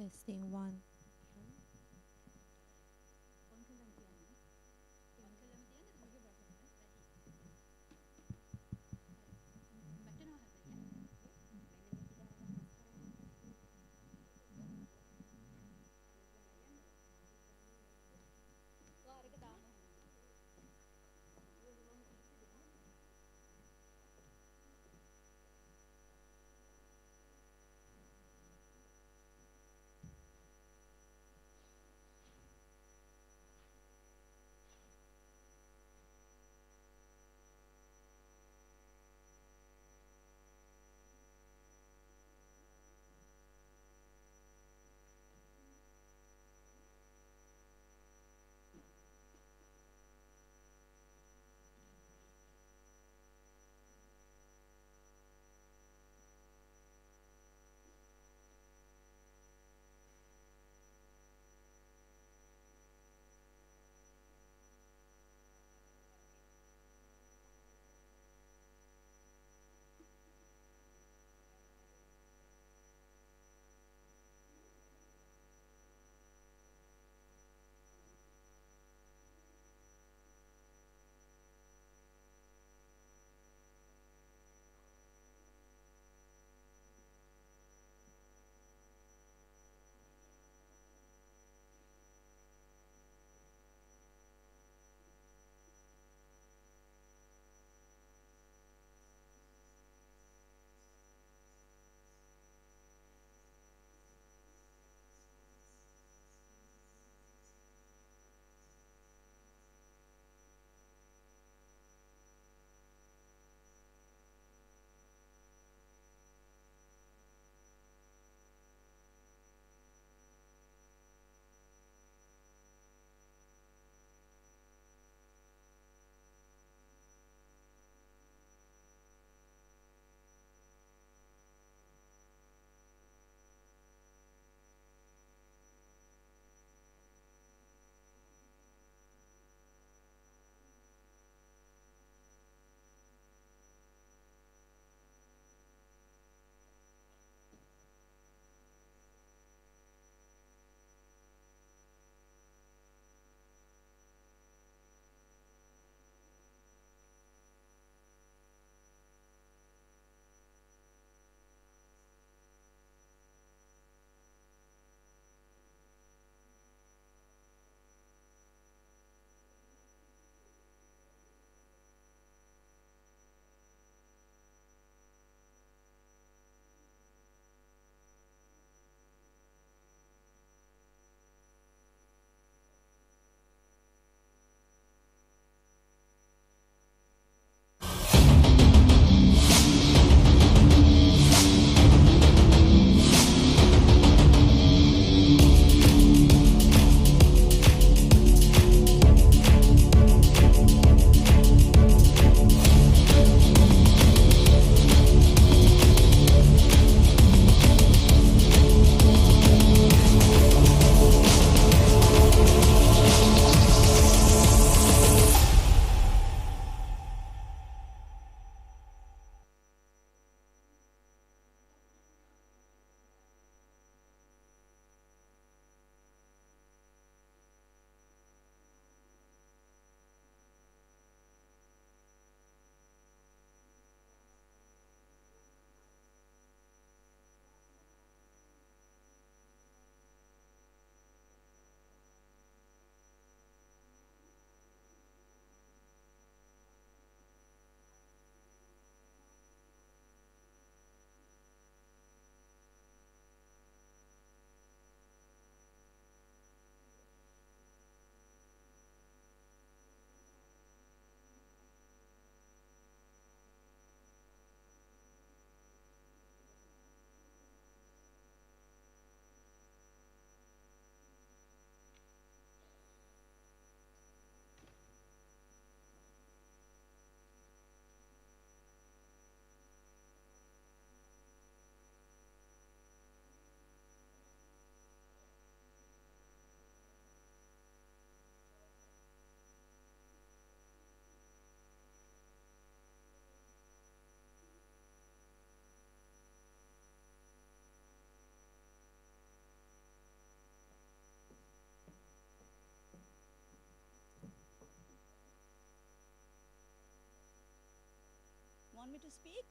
Testing one. want me to speak?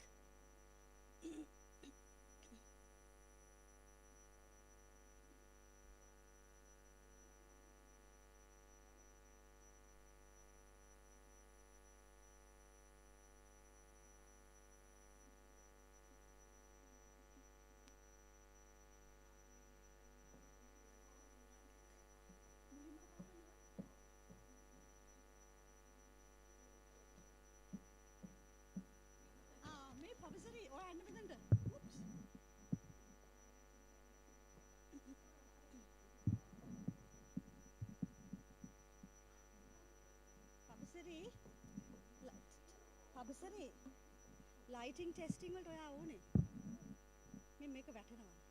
මේ පබසරි ඔයා එන්න මෙතනට. Oops. පබසරි පබසරි ලයිටිං ටෙස්ටිං වලට ඔයා ඕනේ. මේක වැටෙනවා.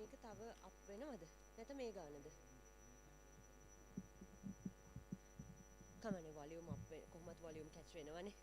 මේක තව අප් වෙනවද? නැත්නම් මේ ගානද? කමන්නේ වොලියුම් අප් වෙන කොහොමත් වොලියුම් කැච් වෙනවනේ.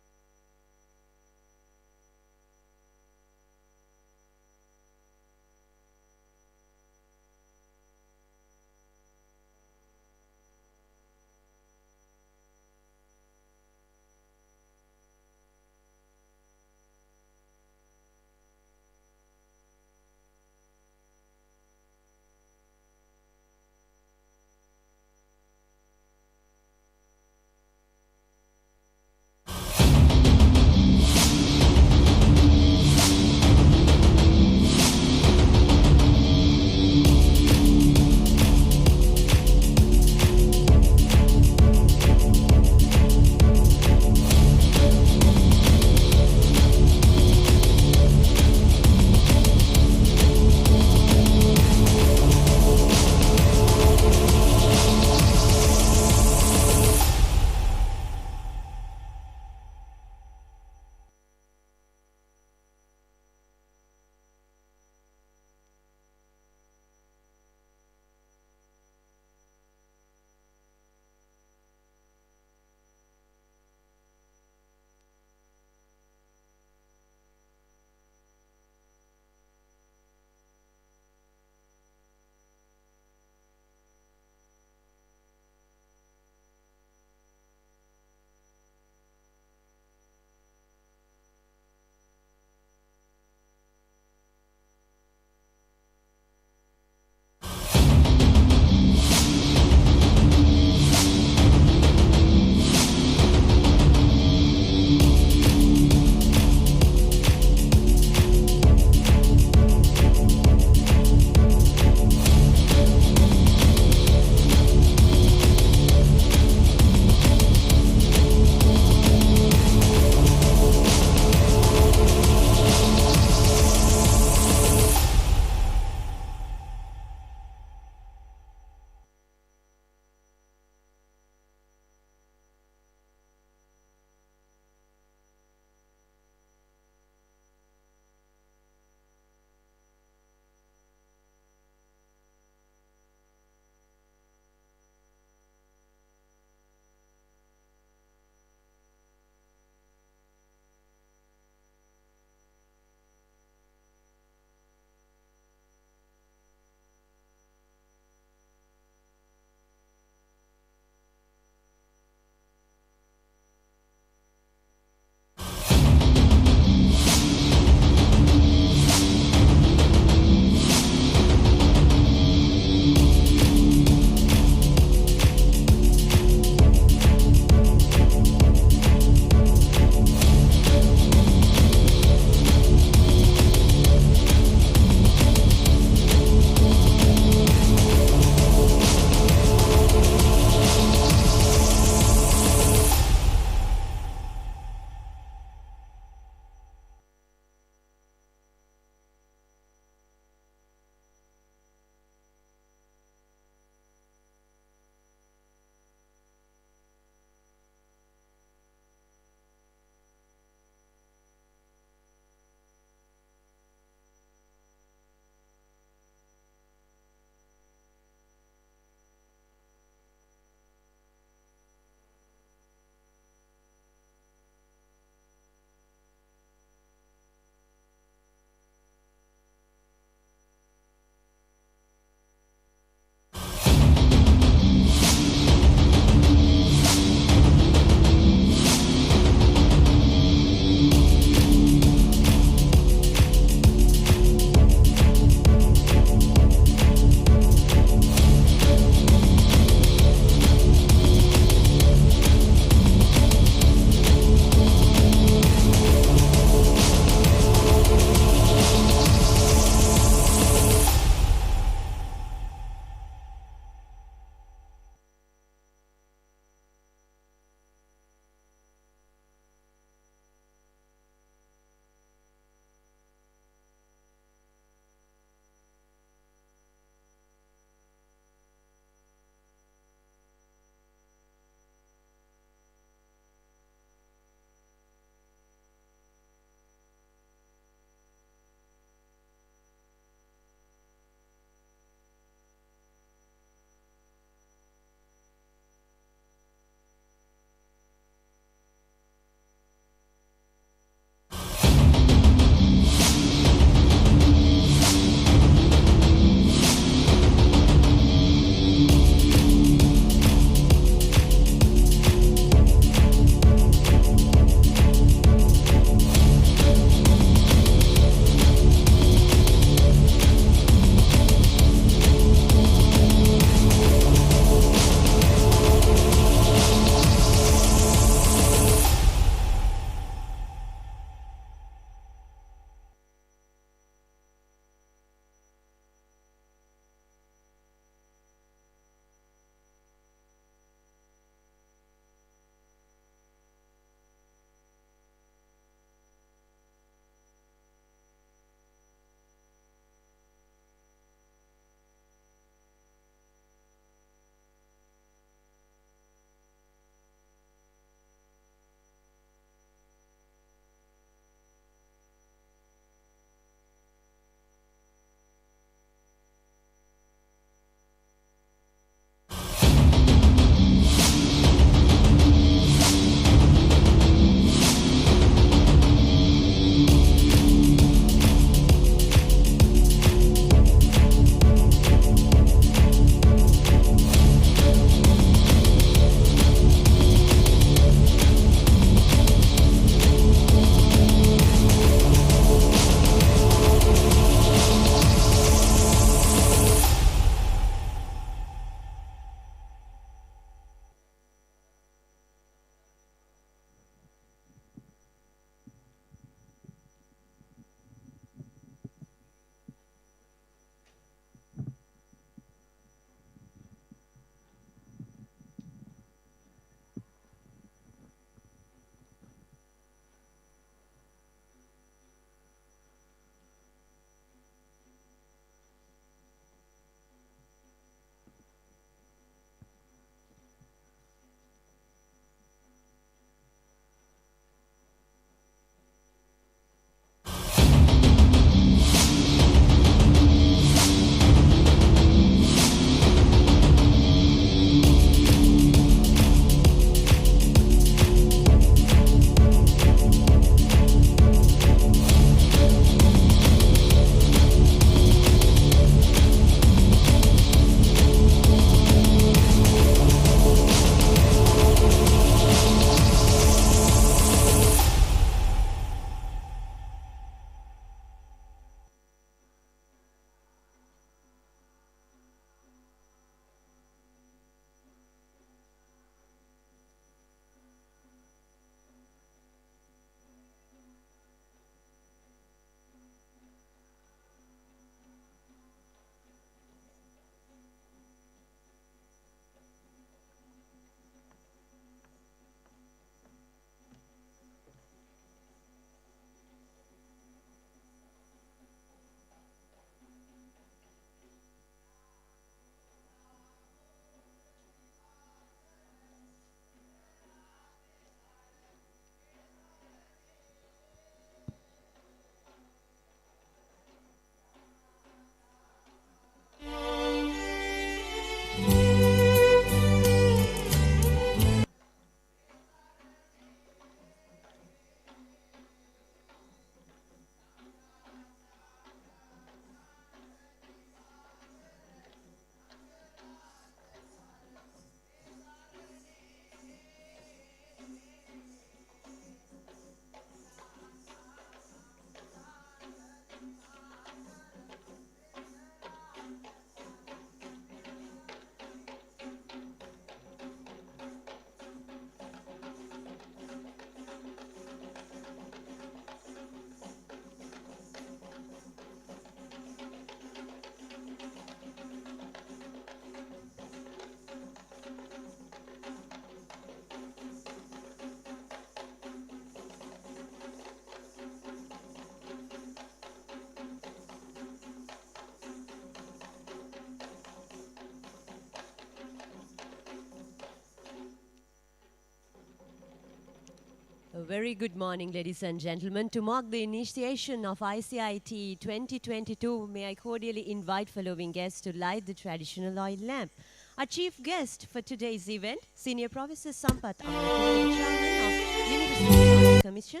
A very good morning, ladies and gentlemen. To mark the initiation of ICIT 2022, may I cordially invite following guests to light the traditional oil lamp. Our chief guest for today's event, Senior Professor Sampath Amaratunga, Chairman of University Commission.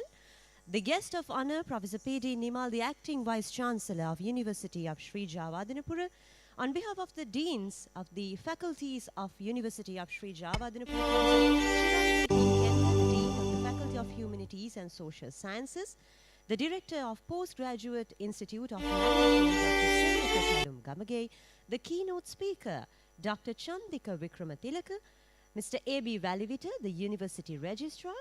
The guest of honor, Professor P.D. Nimal, the Acting Vice Chancellor of University of Sri Jawadhanapura. On behalf of the Deans of the Faculties of University of Sri Jawadhanapura, of Humanities and Social Sciences, the Director of Postgraduate Institute of Management, Dr. Senaka Gamage, the keynote speaker, Dr. Chandika Vikramatilaka, Mr. A.B. Valivita, the University Registrar,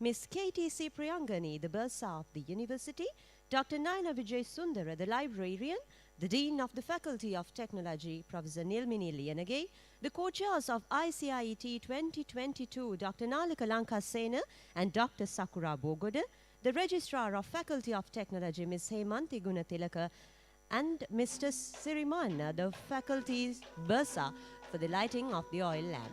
Ms. K.T.C. Priyangani, the Bursar of the University, Dr. Naina Vijay Sundara, the Librarian, the Dean of the Faculty of Technology, Professor Nilmini Liyanage, the co-chairs of ICIT 2022, Dr. Nalika Lanka Sena and Dr. Sakura Bogoda, the Registrar of Faculty of Technology, Ms. Hemanti Gunatilaka, and Mr. Sirimana, the faculty's Bursar, for the lighting of the oil lamp.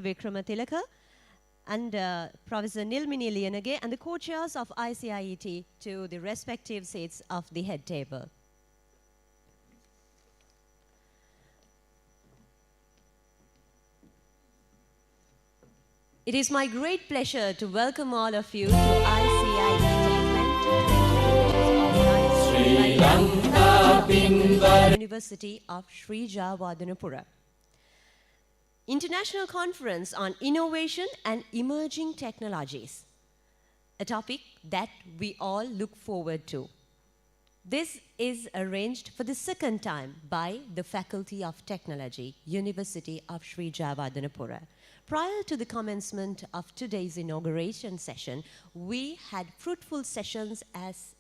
Vikramatilaka and Professor Nilmini Liyanage and the co-chairs of ICIT to the respective seats of the head table. It is my great pleasure to welcome all of you to ICIT 2022 by University of Sri Jawadhanapura. International Conference on Innovation and Emerging Technologies, a topic that we all look forward to. This is arranged for the second time by the Faculty of Technology, University of Sri Jawadhanapura. Prior to the commencement of today's inauguration session, we had fruitful sessions as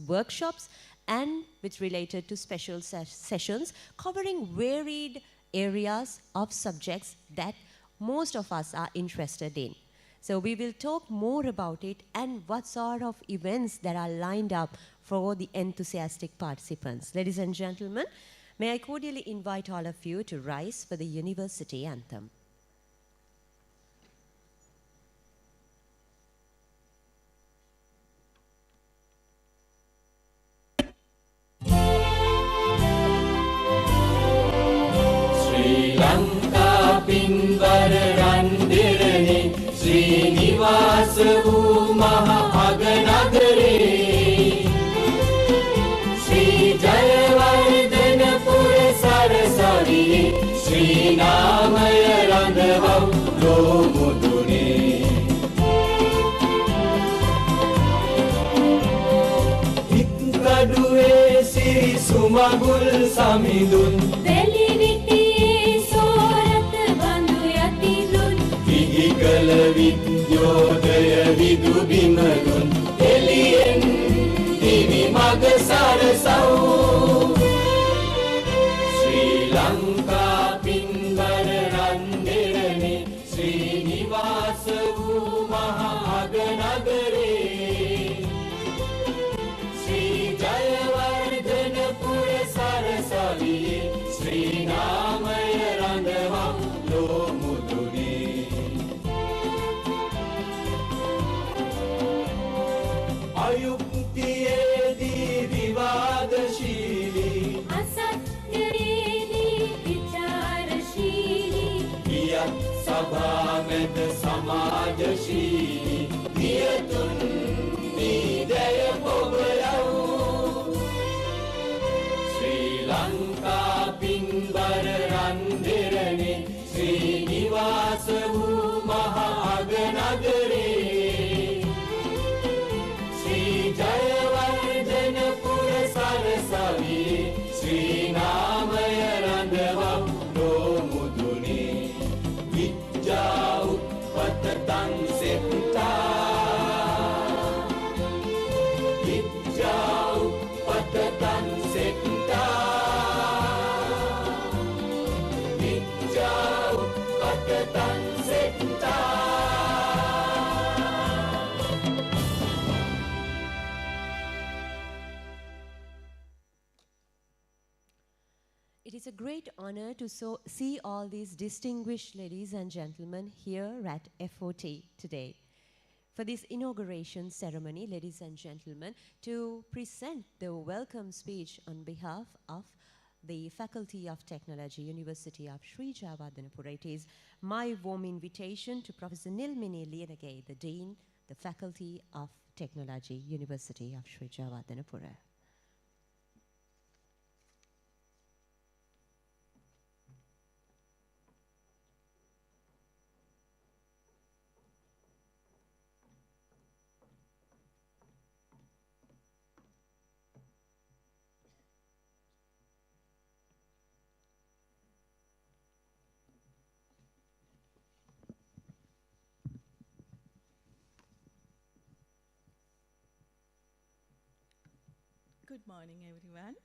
workshops and which related to special sessions covering varied areas of subjects that most of us are interested in. So we will talk more about it and what sort of events that are lined up for the enthusiastic participants. Ladies and gentlemen, may I cordially invite all of you to rise for the University Anthem. පින්වර රන්දිරණි ශ්‍රීනිවාස වූ මහ අගනගරේ ශ්‍රී ජයවර්ධනපුර සරසවි ශ්‍රී නාමය රඳවා මගුල් සමිඳුන් වැලිවිටියේ සෝරත බඳු යතිදුන් විහි කළ විද්‍යෝදය විදු බිමදුන් එළියෙන් දිවි මග සරසව් ශ්‍රී ලංකා පින්බර රන්දෙරණි ශ්‍රීනිවාස වූ මහා අගනගරේ ශ්‍රී ජයවර්ධනපුර සරසවියේ ශ්‍රී නාමය රඳවා ලෝ මුදුනේ අයුක්තියේදී විවාදශීලී අසත්‍යයේදී විචාරශීලී පියත් සභාමෙත සමාජශීලී පියතුන් නීදය පොබලව් ශ්‍රී ලංකා පින්බර රන්දෙරණි ශ්‍රීනිවාස වූ මහා අගනගරේ ශ්‍රී ජයවර්ධනපුර සරසවියේ ශ්‍රී නාමය රඳවා ලෝ මුදුනේ විද්‍යා උප්පතං සෙත්තා විද්‍යා උප්පතං සෙත්තා විද්‍යා උප්පතං සෙත්තා It is a great honor to see all these distinguished ladies and gentlemen here at FOT today. For this inauguration ceremony, ladies and gentlemen, to present the welcome speech on behalf of the Faculty of Technology, University of Sri Jayawardhanapura. It is my warm invitation to Professor Nilmini Liyanage, the Dean, the Faculty of Technology, University of Sri Jayawardhanapura. Good morning, everyone.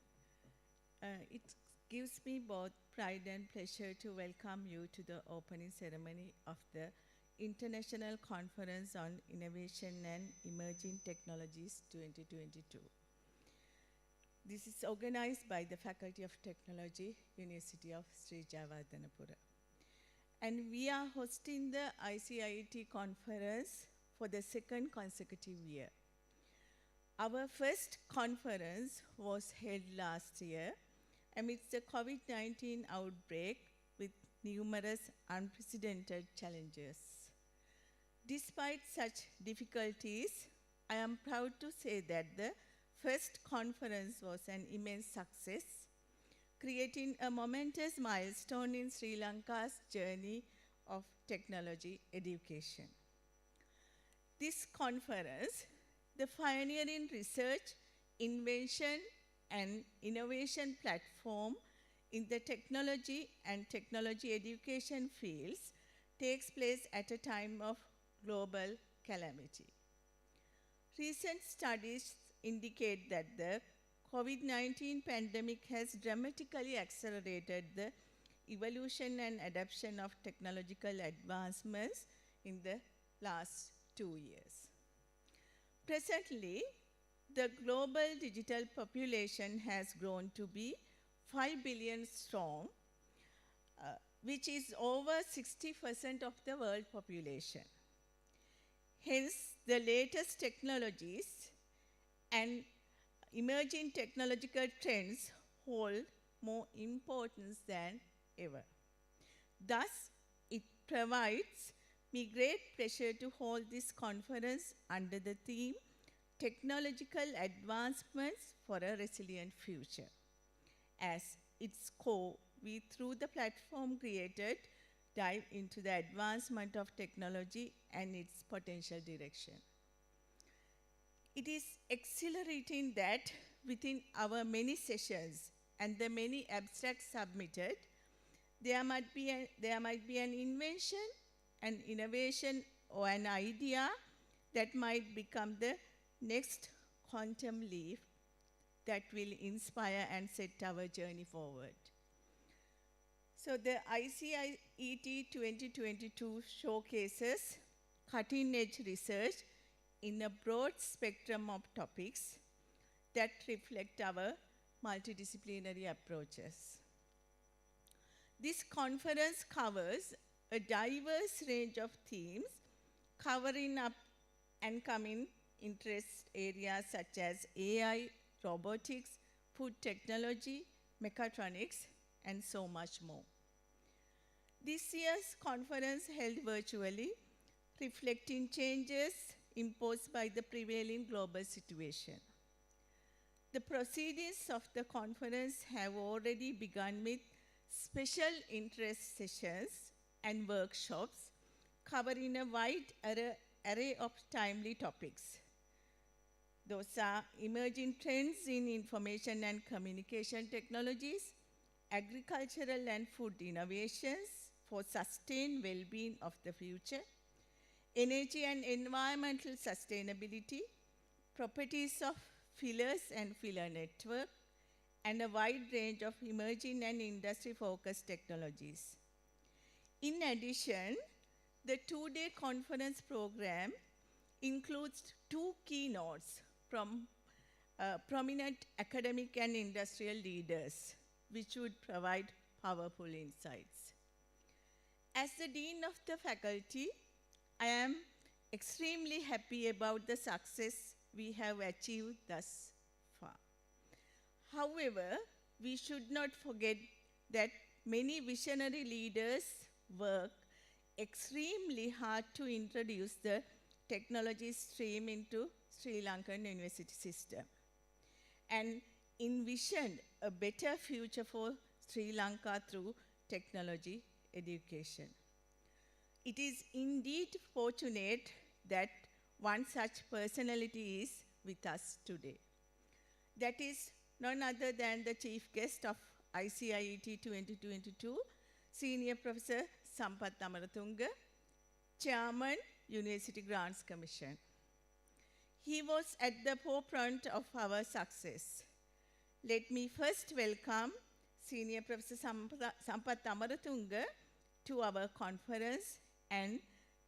It gives me both pride and pleasure to welcome you to the opening ceremony of the International Conference on Innovation and Emerging Technologies 2022. This is organized by the Faculty of Technology, University of Sri Jayawardhanapura. And we are hosting the ICIT conference for the second consecutive year. Our first conference was held last year amidst the COVID-19 outbreak with numerous unprecedented challenges. Despite such difficulties, I am proud to say that the first conference was an immense success, creating a momentous milestone in Sri Lanka's journey of technology education. This conference, the pioneering research, invention, and innovation platform in the technology and technology education fields, takes place at a time of global calamity. Recent studies indicate that the COVID-19 pandemic has dramatically accelerated the evolution and adoption of technological advancements in the last 2 years. Presently, the global digital population has grown to be 5 billion strong, which is over 60% of the world population. Hence, the latest technologies and emerging technological trends hold more importance than ever. Thus, it provides me great pleasure to hold this conference under the theme Technological Advancements for a Resilient Future. As its core, we, through the platform created, dive into the advancement of technology and its potential direction. It is exhilarating that within our many sessions, and the many abstracts submitted, there might be an invention, an innovation, or an idea that might become the next quantum leap that will inspire and set our journey forward. So the ICIET 2022 showcases cutting-edge research in a broad spectrum of topics that reflect our multidisciplinary approaches. This conference covers a diverse range of themes covering up and coming interest areas such as AI, robotics, food technology, mechatronics, and so much more. This year's conference held virtually, reflecting changes imposed by the prevailing global situation. The proceedings of the conference have already begun with special interest sessions and workshops covering a wide array of timely topics. Those are emerging trends in information and communication technologies, agricultural and food innovations for sustained well-being of the future, energy and environmental sustainability, properties of fillers and filler network, and a wide range of emerging and industry-focused technologies. In addition, the two-day conference program includes 2 keynotes from prominent academic and industrial leaders, which would provide powerful insights. As the Dean of the Faculty, I am extremely happy about the success we have achieved thus far. However, we should not forget that many visionary leaders work extremely hard to introduce the technology stream into Sri Lankan university system and envisioned a better future for Sri Lanka through technology education. It is indeed fortunate that one such personality is with us today. That is none other than the chief guest of ICIET 2022, Senior Professor Sampath Amarathunga, Chairman, University Grants Commission. He was at the forefront of our success. Let me first welcome Senior Professor Sampath Amarathunga to our conference and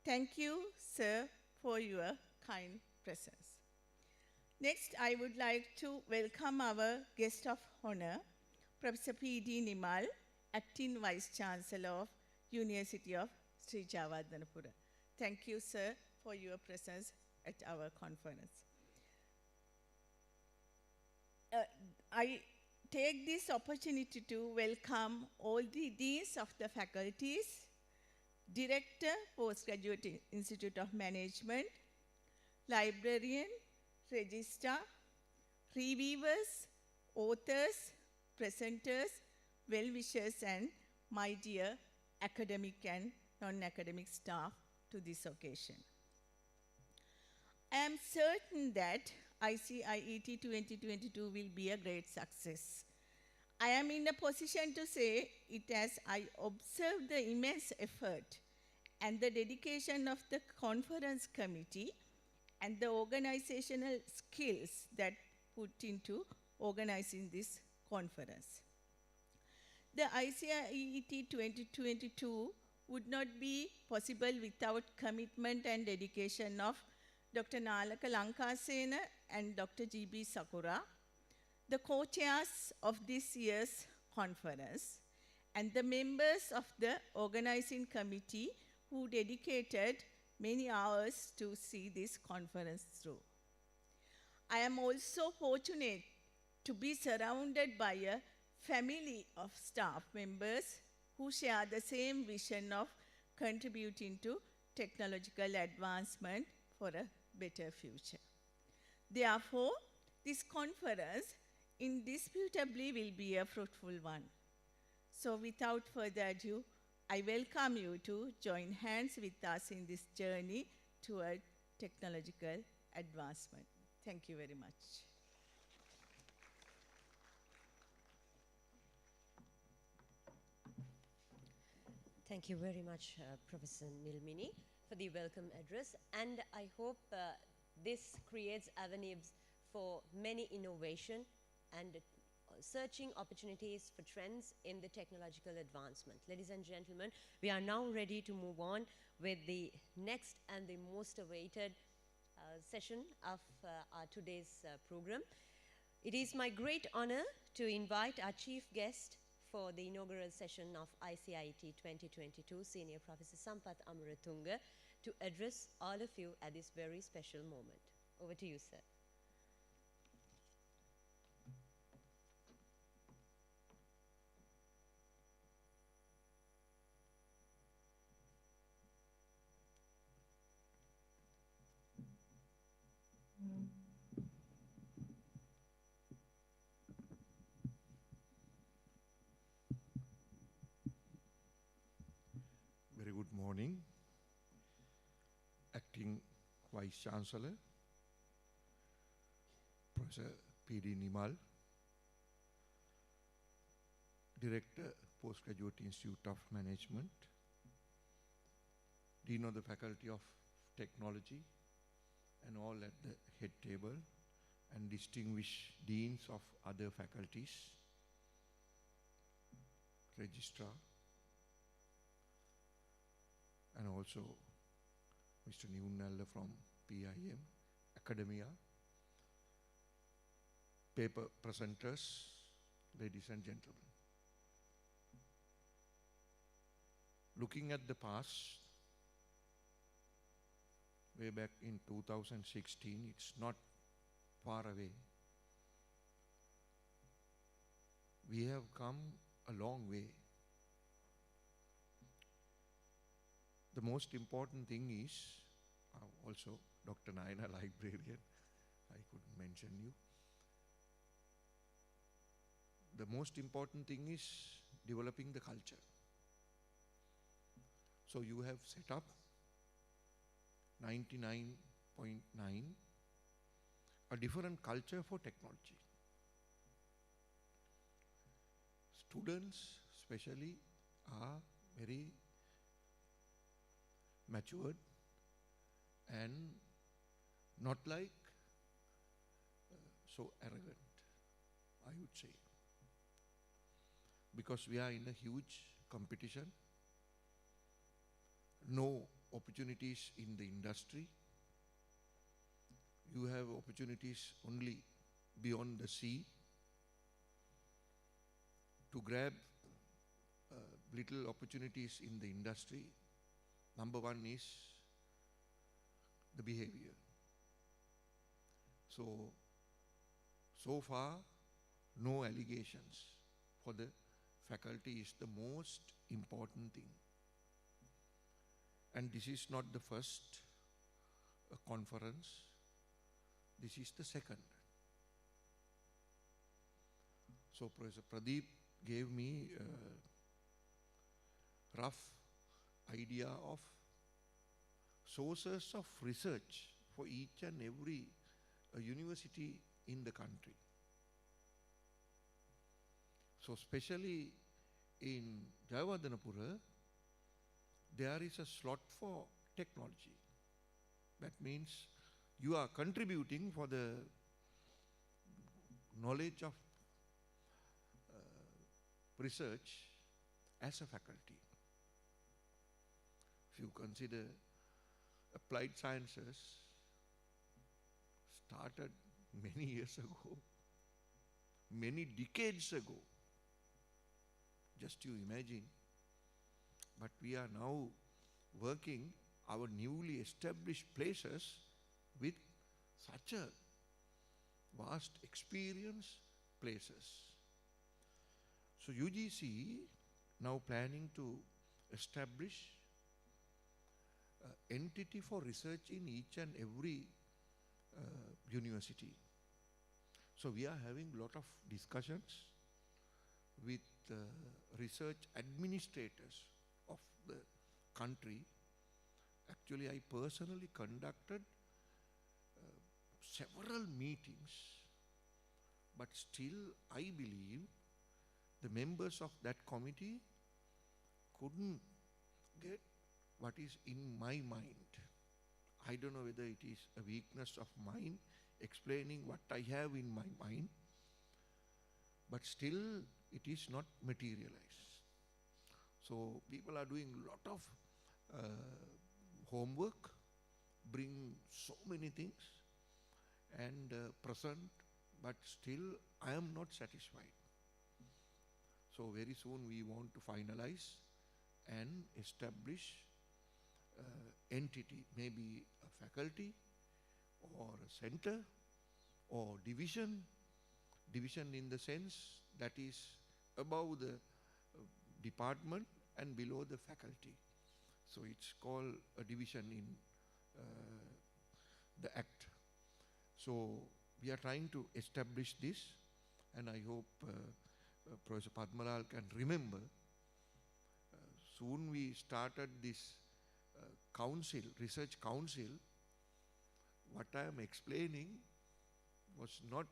thank you, sir, for your kind presence. Next, I would like to welcome our guest of honor, Professor P.D. Nimal, Acting Vice Chancellor of University of Sri Jayewardenepura. Thank you, sir, for your presence at our conference. I take this opportunity to welcome all the deans of the faculties, Director, Postgraduate Institute of Management, librarian, registrar, reviewers, authors, presenters, well-wishers, and my dear academic and non-academic staff to this occasion. I am certain that ICIET 2022 will be a great success. I am in a position to say it as I observe the immense effort and the dedication of the conference committee and the organizational skills that put into organizing this conference. The ICIET 2022 would not be possible without commitment and dedication of Dr. Nalaka Lankasena and Dr. G.B. Sakura, the co-chairs of this year's conference, and the members of the organizing committee who dedicated many hours to see this conference through. I am also fortunate to be surrounded by a family of staff members who share the same vision of contributing to technological advancement for a better future. Therefore, this conference indisputably will be a fruitful one. So without further ado, I welcome you to join hands with us in this journey toward technological advancement. Thank you very much. Thank you very much, Professor Nilmini, for the welcome address. And I hope this creates avenues for many innovation and searching opportunities for trends in the technological advancement. Ladies and gentlemen, we are now ready to move on with the next and the most awaited session of our today's program. It is my great honor to invite our chief guest for the inaugural session of ICIT 2022, Senior Professor Sampath Amaratunga, to address all of you at this very special moment. Over to you, sir. Very good morning, Acting Vice Chancellor, Professor P.D. Nimal, Director, Postgraduate Institute of Management, Dean of the Faculty of Technology, and all at the head table, and distinguished deans of other faculties, registrar, and also Mr. Newnaller from PIM, Academia, paper presenters, ladies and gentlemen. Looking at the past, way back in 2016, it's not far away. We have come a long way. The most important thing is, also Dr. Naina, librarian, I couldn't mention you. The most important thing is developing the culture. So you have set up 99.9, a different culture for technology. Students especially are very matured and not like so arrogant, I would say. Because we are in a huge competition, no opportunities in the industry. You have opportunities only beyond the sea to grab little opportunities in the industry. Number one is the behavior. So far, no allegations for the faculty is the most important thing. And this is not the first conference, this is the second. So Professor Pradeep gave me a rough idea of sources of research for each and every university in the country. So especially in Jayawardhanapura, there is a slot for technology. That means you are contributing for the knowledge of research as a faculty. If you consider applied sciences started many years ago, many decades ago, just you imagine. But we are now working our newly established places with such a vast experience places. So UGC now planning to establish an entity for research in each and every university. So we are having a lot of discussions with research administrators of the country. Actually, I personally conducted several meetings, but still I believe the members of that committee couldn't get what is in my mind. I don't know whether it is a weakness of mine explaining what I have in my mind, but still it is not materialized. So people are doing lot of homework, bring so many things and present, but still I am not satisfied. So very soon we want to finalize and establish entity, maybe a faculty or a center or division in the sense that is above the department and below the faculty. So it's called a division in the act. So we are trying to establish this, and I hope Professor Padmalal can remember. Soon we started this council, research council. What I am explaining was not,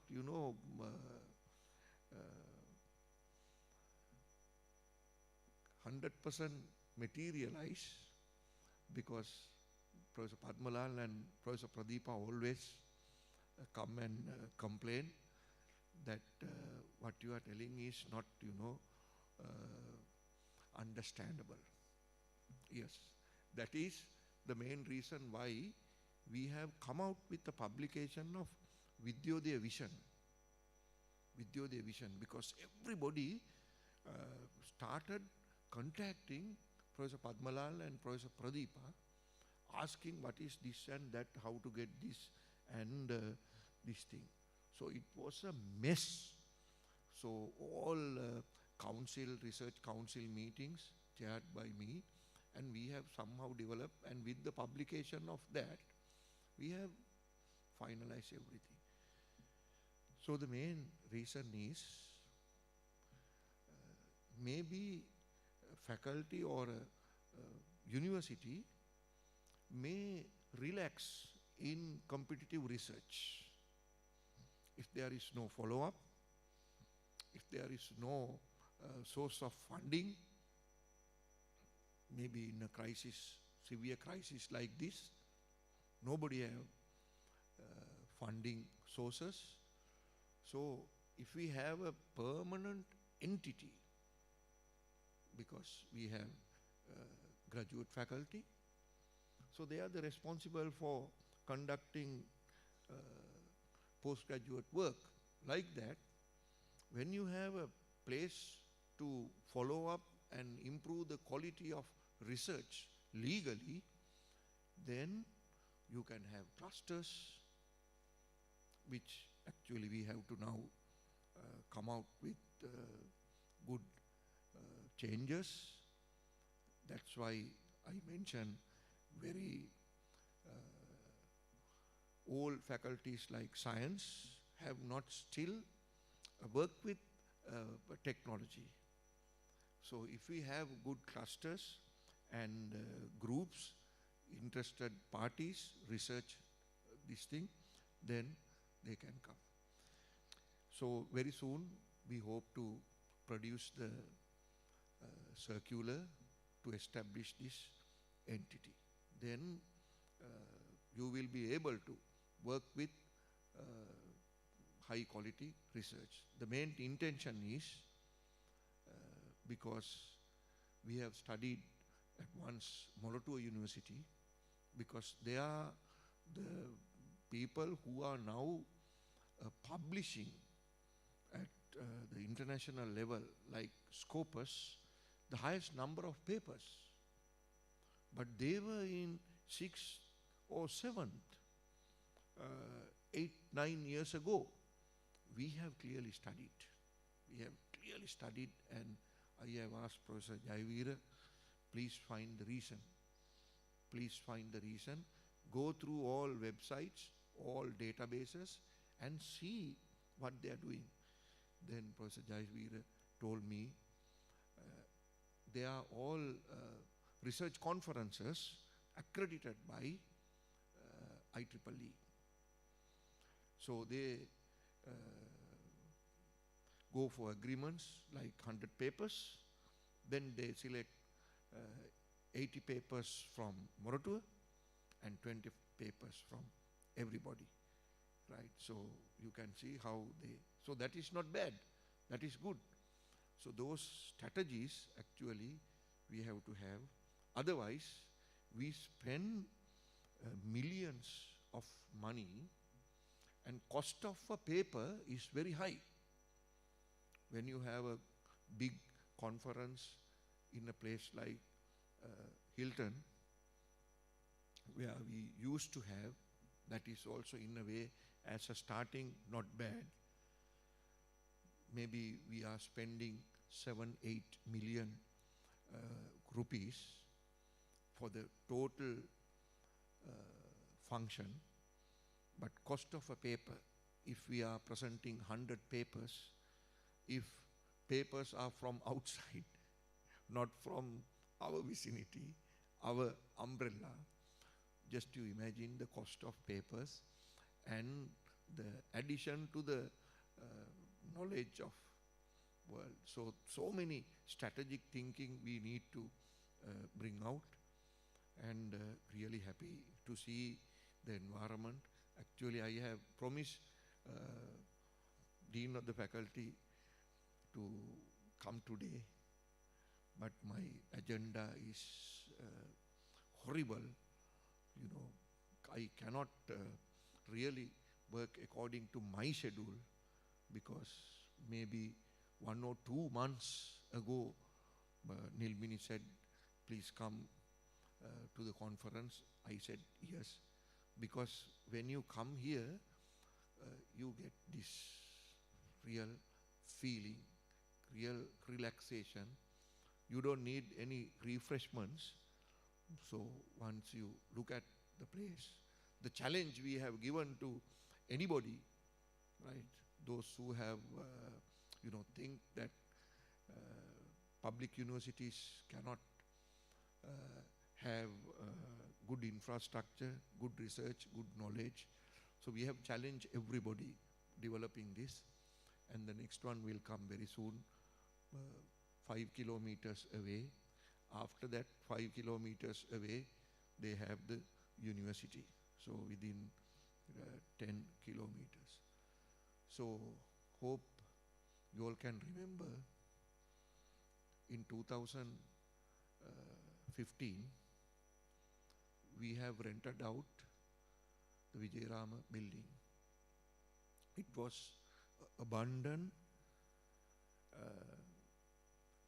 100% materialized, because Professor Padmalal and Professor Pradeepa always come and complain that what you are telling is not, understandable. Yes, that is the main reason why we have come out with the publication of Vidyodaya Vision. Vidyodaya Vision, because everybody started contacting Professor Padmalal and Professor Pradeepa, asking what is this and that, how to get this and this thing. So it was a mess. So all research council meetings chaired by me, and we have somehow developed, and with the publication of that, we have finalized everything. So the main reason is maybe a faculty or a university may relax in competitive research if there is no follow-up, if there is no source of funding. Maybe in a crisis, severe crisis like this, nobody have funding sources. So if we have a permanent entity, because we have graduate faculty, so they are the responsible for conducting postgraduate work. Like that, when you have a place to follow up and improve the quality of research legally, then you can have clusters, which actually we have to now come out with good changes. That's why I mentioned very old faculties like science have not still worked with technology. So if we have good clusters and groups, interested parties, research this thing, then they can come. So very soon we hope to produce the circular to establish this entity. Then you will be able to work with high quality research. The main intention is because we have studied at once Molotua University, because they are the people who are now publishing at the international level, like Scopus, the highest number of papers. But they were in 6th or 7th, 8, 9 years ago. We have clearly studied. We have clearly studied, and I have asked Professor Jayavira, please find the reason. Please find the reason. Go through all websites, all databases, and see what they are doing. Then Professor Jayavira told me they are all research conferences accredited by IEEE. So they go for agreements like 100 papers, then they select 80 papers from Moratua and 20 papers from everybody, right? So you can see how so that is not bad, that is good. So those strategies actually we have to have. Otherwise, we spend millions of money and cost of a paper is very high. When you have a big conference in a place like Hilton, where we used to have, that is also in a way as a starting not bad. Maybe we are spending 7-8 million rupees for the total function, but cost of a paper, if we are presenting 100 papers, if papers are from outside, not from our vicinity, our umbrella, just you imagine the cost of papers and the addition to the knowledge of world. So many strategic thinking we need to bring out, and really happy to see the environment. Actually, I have promised Dean of the Faculty to come today, but my agenda is horrible. You know, I cannot really work according to my schedule, because maybe 1 or 2 months ago, Nilmini said, please come to the conference. I said yes, because when you come here, you get this real feeling, real relaxation. You don't need any refreshments. So once you look at the place, the challenge we have given to anybody, right? Those who have, think that public universities cannot have good infrastructure, good research, good knowledge. So we have challenged everybody developing this, and the next one will come very soon, 5 kilometers away. After that, 5 kilometers away, they have the university. So within 10 kilometers. So hope you all can remember in 2015, we have rented out the Vijayarama building. It was abandoned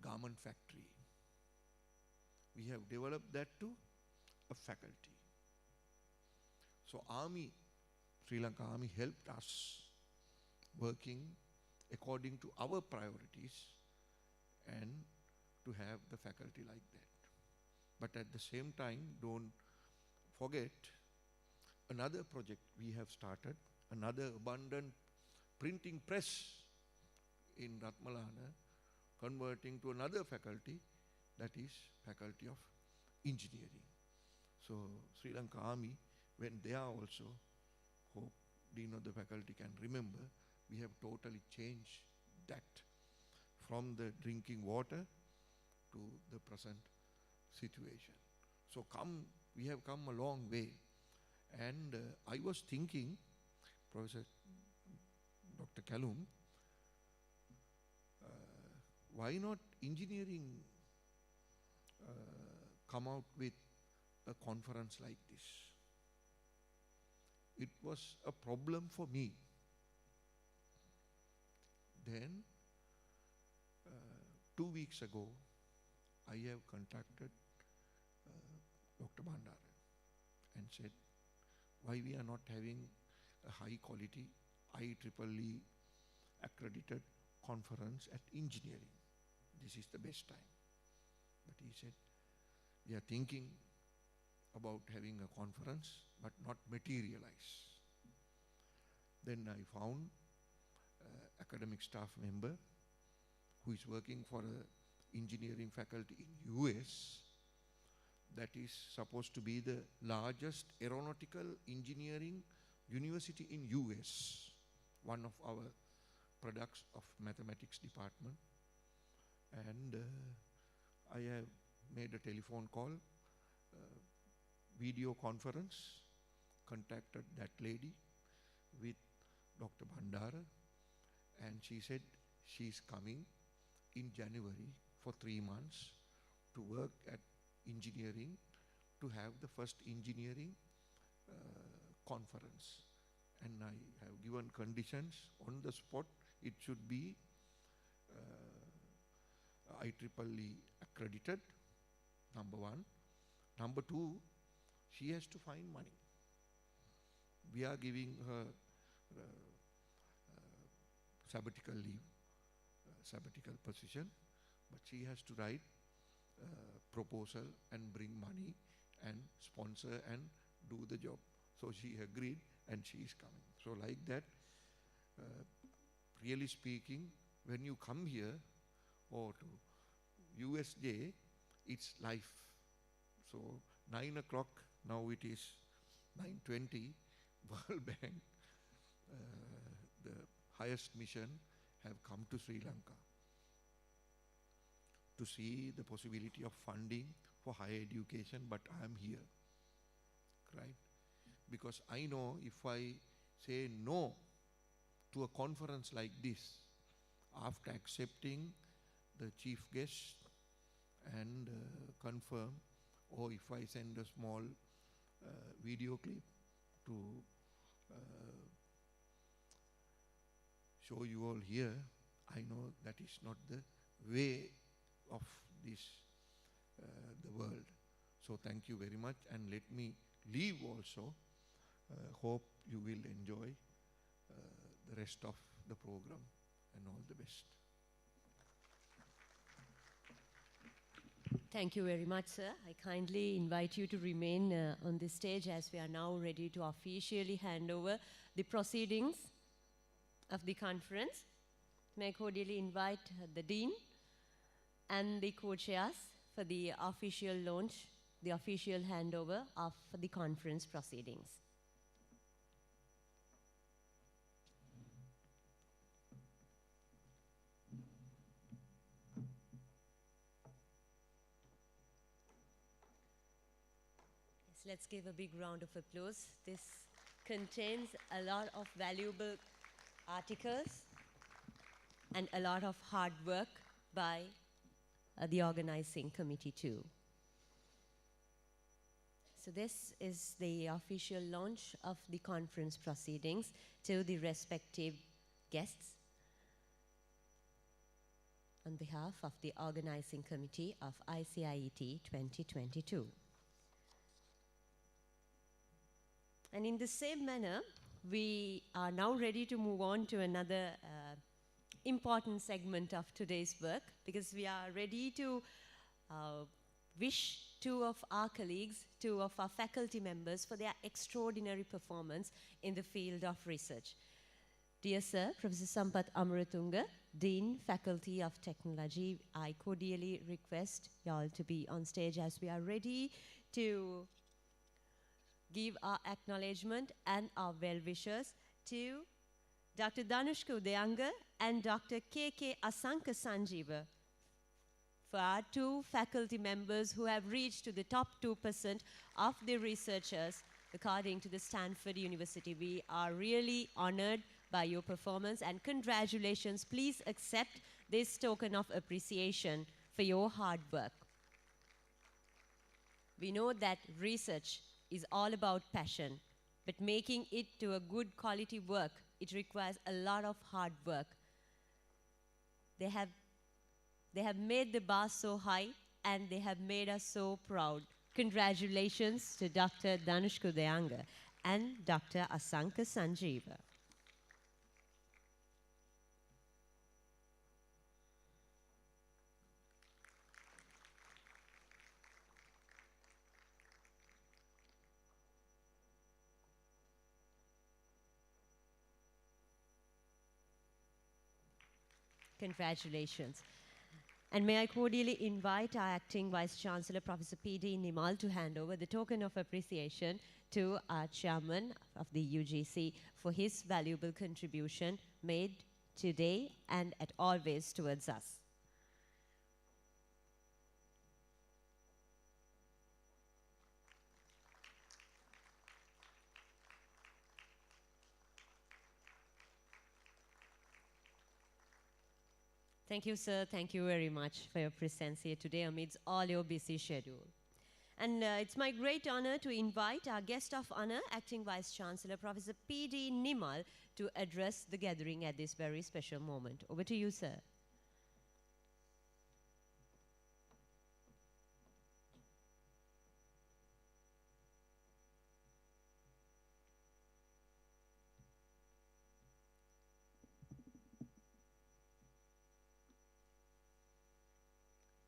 garment factory. We have developed that to a faculty. So Army, Sri Lanka Army helped us working according to our priorities and to have the faculty like that. But at the same time, don't forget another project we have started, another abundant printing press in Ratmalana, converting to another faculty, that is Faculty of Engineering. So Sri Lanka Army, when they are also, hope Dean of the Faculty can remember, we have totally changed that from the drinking water to the present situation. So we have come a long way. And I was thinking, Professor Dr. Kalum, why not engineering come out with a conference like this? It was a problem for me. Then, 2 weeks ago, I have contacted Dr. Bhandara and said, why we are not having a high quality IEEE accredited conference at engineering? This is the best time. But he said, we are thinking about having a conference, but not materialize. Then I found academic staff member who is working for a engineering faculty in US, that is supposed to be the largest aeronautical engineering university in US, one of our products of mathematics department. And I have made a telephone call, video conference, contacted that lady with Dr. Bandara, and she said she's coming in January for 3 months to work at engineering, to have the first engineering conference. And I have given conditions on the spot. It should be IEEE accredited, number one. Number two, she has to find money. We are giving her sabbatical leave, sabbatical position, but she has to write proposal and bring money and sponsor and do the job. So she agreed and she is coming. So like that, really speaking, when you come here or to USJ, it's life. So 9 o'clock, now it is 9:20, World Bank, the highest mission, have come to Sri Lanka to see the possibility of funding for higher education, but I am here, right? Because I know if I say no to a conference like this, after accepting the chief guest and confirm, or if I send a small video clip to show you all here, I know that is not the way of this, the world. So thank you very much, and let me leave also. Hope you will enjoy the rest of the program, and all the best. Thank you very much, sir. I kindly invite you to remain on this stage as we are now ready to officially hand over the proceedings of the conference. May I cordially invite the Dean and the co-chairs for the official launch, the official handover of the conference proceedings. Yes, let's give a big round of applause. This contains a lot of valuable articles and a lot of hard work by the organizing committee too. So this is the official launch of the conference proceedings to the respective guests on behalf of the organizing committee of ICIET 2022. And in the same manner, we are now ready to move on to another important segment of today's work, because we are ready to wish two of our colleagues, two of our faculty members, for their extraordinary performance in the field of research. Dear Sir, Professor Sampath Amaratunga, Dean, Faculty of Technology, I cordially request y'all to be on stage as we are ready to give our acknowledgement and our well wishes to Dr. Danushka Udayanga and Dr. K.K. Asanka Sanjeeva, for our two faculty members who have reached to the top 2% of the researchers according to the Stanford University. We are really honored by your performance, and congratulations. Please accept this token of appreciation for your hard work. We know that research is all about passion, but making it to a good quality work, it requires a lot of hard work. They have made the bar so high, and they have made us so proud. Congratulations to Dr. Danushka Udayanga and Dr. Asanka Sanjeeva. Congratulations. And may I cordially invite our Acting Vice Chancellor, Professor P.D. Nimal, to hand over the token of appreciation to our Chairman of the UGC for his valuable contribution made today and at always towards us. Thank you, sir. Thank you very much for your presence here today amidst all your busy schedule. And it's my great honor to invite our guest of honor, Acting Vice Chancellor Professor P.D. Nimal, to address the gathering at this very special moment. Over to you, sir.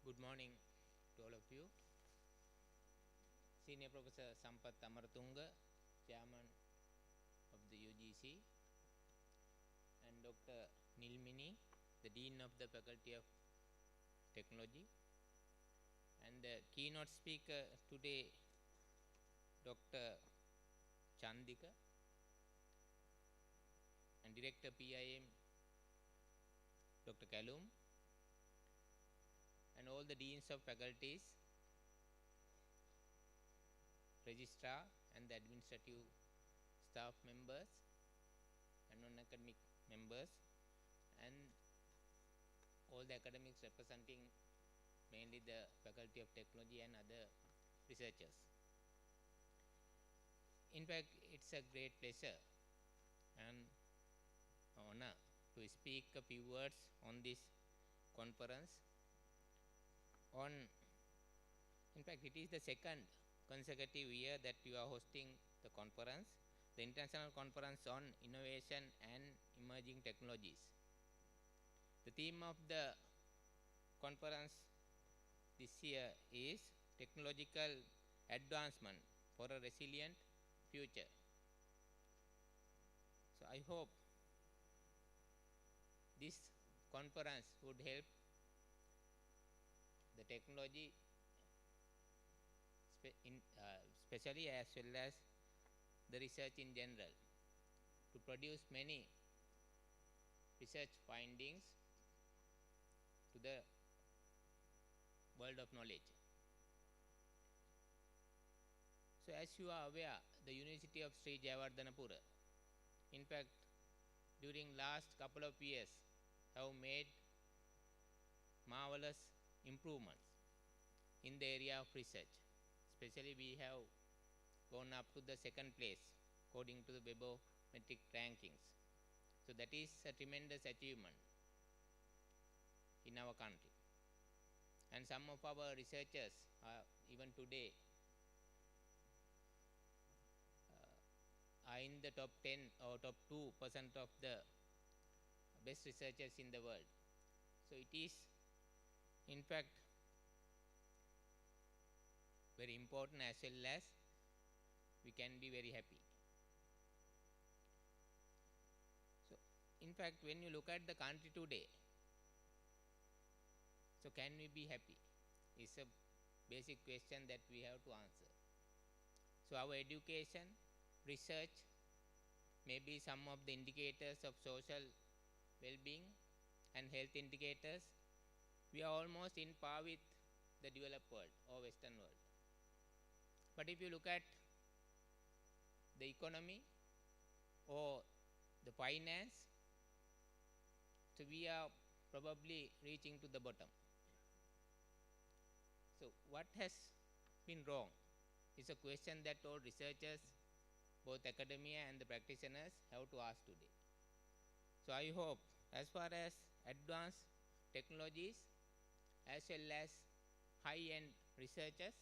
Good morning to all of you. Senior Professor Sampath Amaratunga, Chairman of the UGC, and Dr. Nilmini, the Dean of the Faculty of Technology, and the keynote speaker today, Dr. Chandika, and Director PIM, Dr. Kalum, and all the deans of faculties, registrar and the administrative staff members and non-academic members, and all the academics representing mainly the Faculty of Technology and other researchers. In fact, it's a great pleasure and honor to speak a few words on this conference. In fact, it is the second consecutive year that you are hosting the conference, the International Conference on Innovation and Emerging Technologies. The theme of the conference this year is Technological Advancement for a Resilient Future. So I hope this conference would help the technology, especially as well as the research in general, to produce many research findings to the world of knowledge. So as you are aware, the University of Sri Jayawardhanapura, in fact, during last couple of years, have made marvelous improvements in the area of research. Especially we have gone up to the second place according to the Webometric rankings. So that is a tremendous achievement in our country. And some of our researchers are even today are in the top 10 or top 2% of the best researchers in the world. So it is in fact very important as well as we can be very happy. So in fact, when you look at the country today, so can we be happy? It's a basic question that we have to answer. So our education, research, maybe some of the indicators of social well-being and health indicators, we are almost in par with the developed world or Western world. But if you look at the economy or the finance, so we are probably reaching to the bottom. So what has been wrong is a question that all researchers, both academia and the practitioners, have to ask today. So I hope as far as advanced technologies as well as high-end researchers,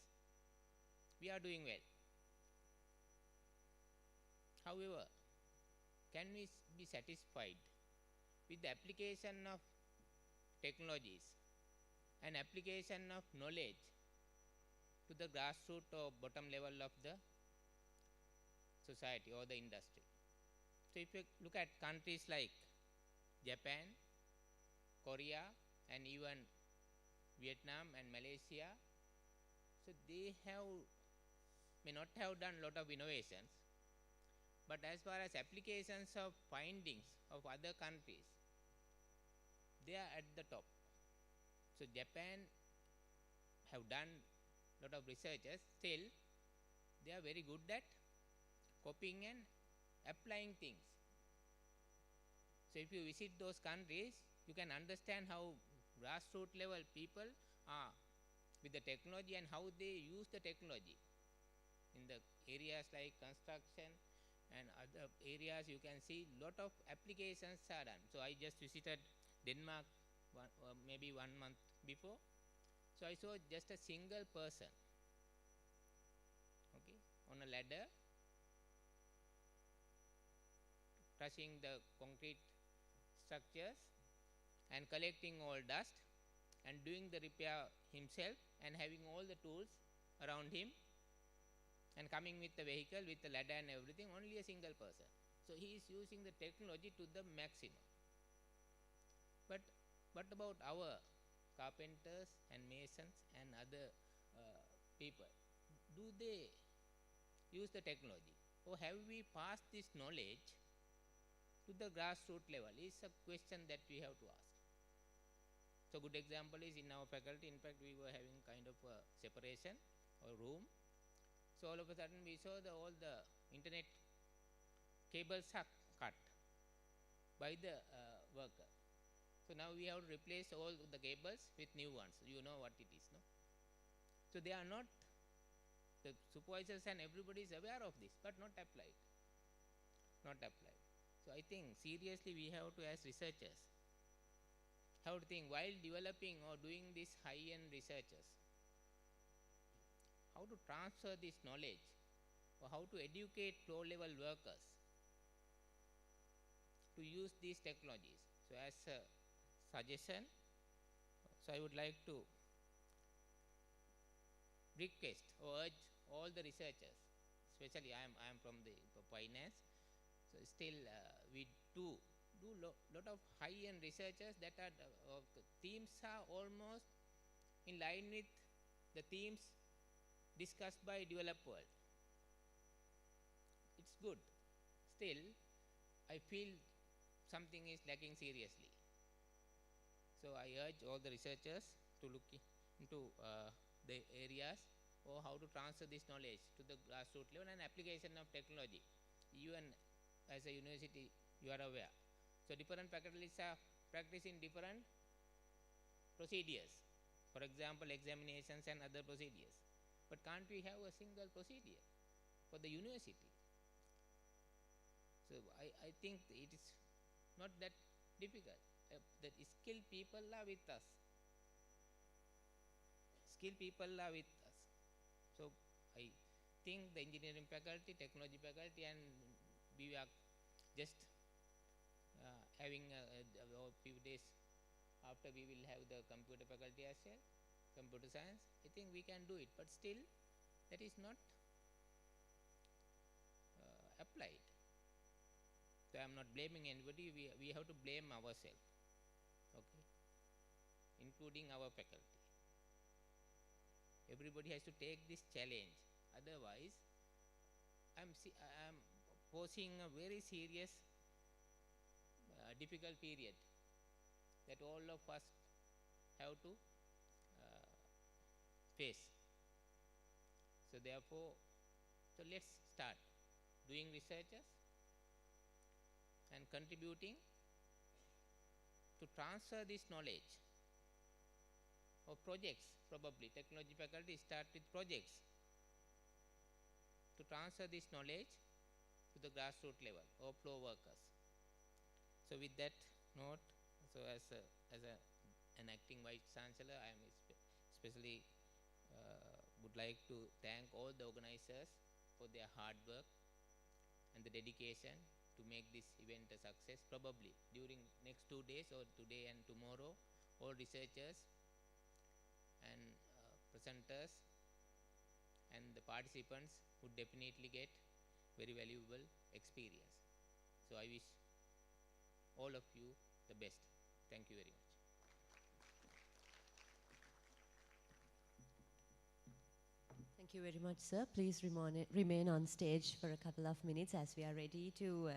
we are doing well. However, can we be satisfied with the application of technologies and application of knowledge to the grassroots or bottom level of the society or the industry? So if you look at countries like Japan, Korea, and even Vietnam and Malaysia, so they may not have done a lot of innovations, but as far as applications of findings of other countries, they are at the top. So Japan have done a lot of researches, still they are very good at copying and applying things. So if you visit those countries, you can understand how grassroots level people are with the technology and how they use the technology in the areas like construction and other areas. You can see lot of applications are done. So I just visited Denmark maybe 1 month before. So I saw just a single person, okay, on a ladder touching the concrete structures and collecting all dust and doing the repair himself and having all the tools around him and coming with the vehicle with the ladder and everything, only a single person. So he is using the technology to the maximum. But what about our carpenters and masons and other people? Do they use the technology, or have we passed this knowledge to the grassroots level? Is a question that we have to ask. So good example is in our faculty. In fact, we were having kind of a separation or room. So all of a sudden we saw all the internet cables are cut by the worker. So now we have to replace all the cables with new ones. You know what it is, no? So they are not, the supervisors and everybody is aware of this, but not applied. Not applied. So I think seriously we have to, as researchers, have to think while developing or doing this high-end researches, how to transfer this knowledge or how to educate low-level workers to use these technologies. So as a suggestion, so I would like to request or urge all the researchers, especially I am from the finance, so still we do lot of high-end researchers that are themes are almost in line with the themes discussed by developed world. It's good. Still, I feel something is lacking seriously. So I urge all the researchers to look into the areas or how to transfer this knowledge to the grassroots level and application of technology. Even as a university, you are aware. So different faculties are practicing different procedures. For example, examinations and other procedures. But can't we have a single procedure for the university? So I think it is not that difficult. The skilled people are with us. Skilled people are with us. So I think the engineering faculty, technology faculty, and we are just having a few days after we will have the computer faculty as well, computer science. I think we can do it, but still that is not applied. So I am not blaming anybody. We have to blame ourselves, okay, including our faculty. Everybody has to take this challenge. Otherwise, I am posing a very serious, difficult period that all of us have to face. So therefore, so let's start doing researches and contributing to transfer this knowledge or projects. Probably technology faculty start with projects to transfer this knowledge to the grassroots level or floor workers. So with that note, so as an acting vice chancellor, I am especially would like to thank all the organizers for their hard work and the dedication to make this event a success. Probably during next 2 days or today and tomorrow, all researchers and presenters and the participants would definitely get very valuable experience. So I wish all of you the best. Thank you very much. Thank you very much, sir. Please remain on stage for a couple of minutes as we are ready to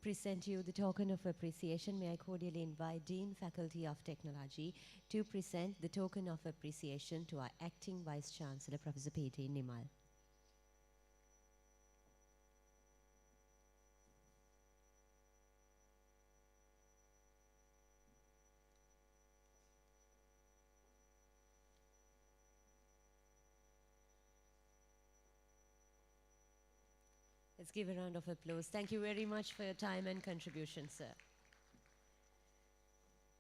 present you the token of appreciation. May I cordially invite Dean, Faculty of Technology, to present the token of appreciation to our Acting Vice Chancellor, Professor P.T. Nimal. Let's give a round of applause. Thank you very much for your time and contribution, sir.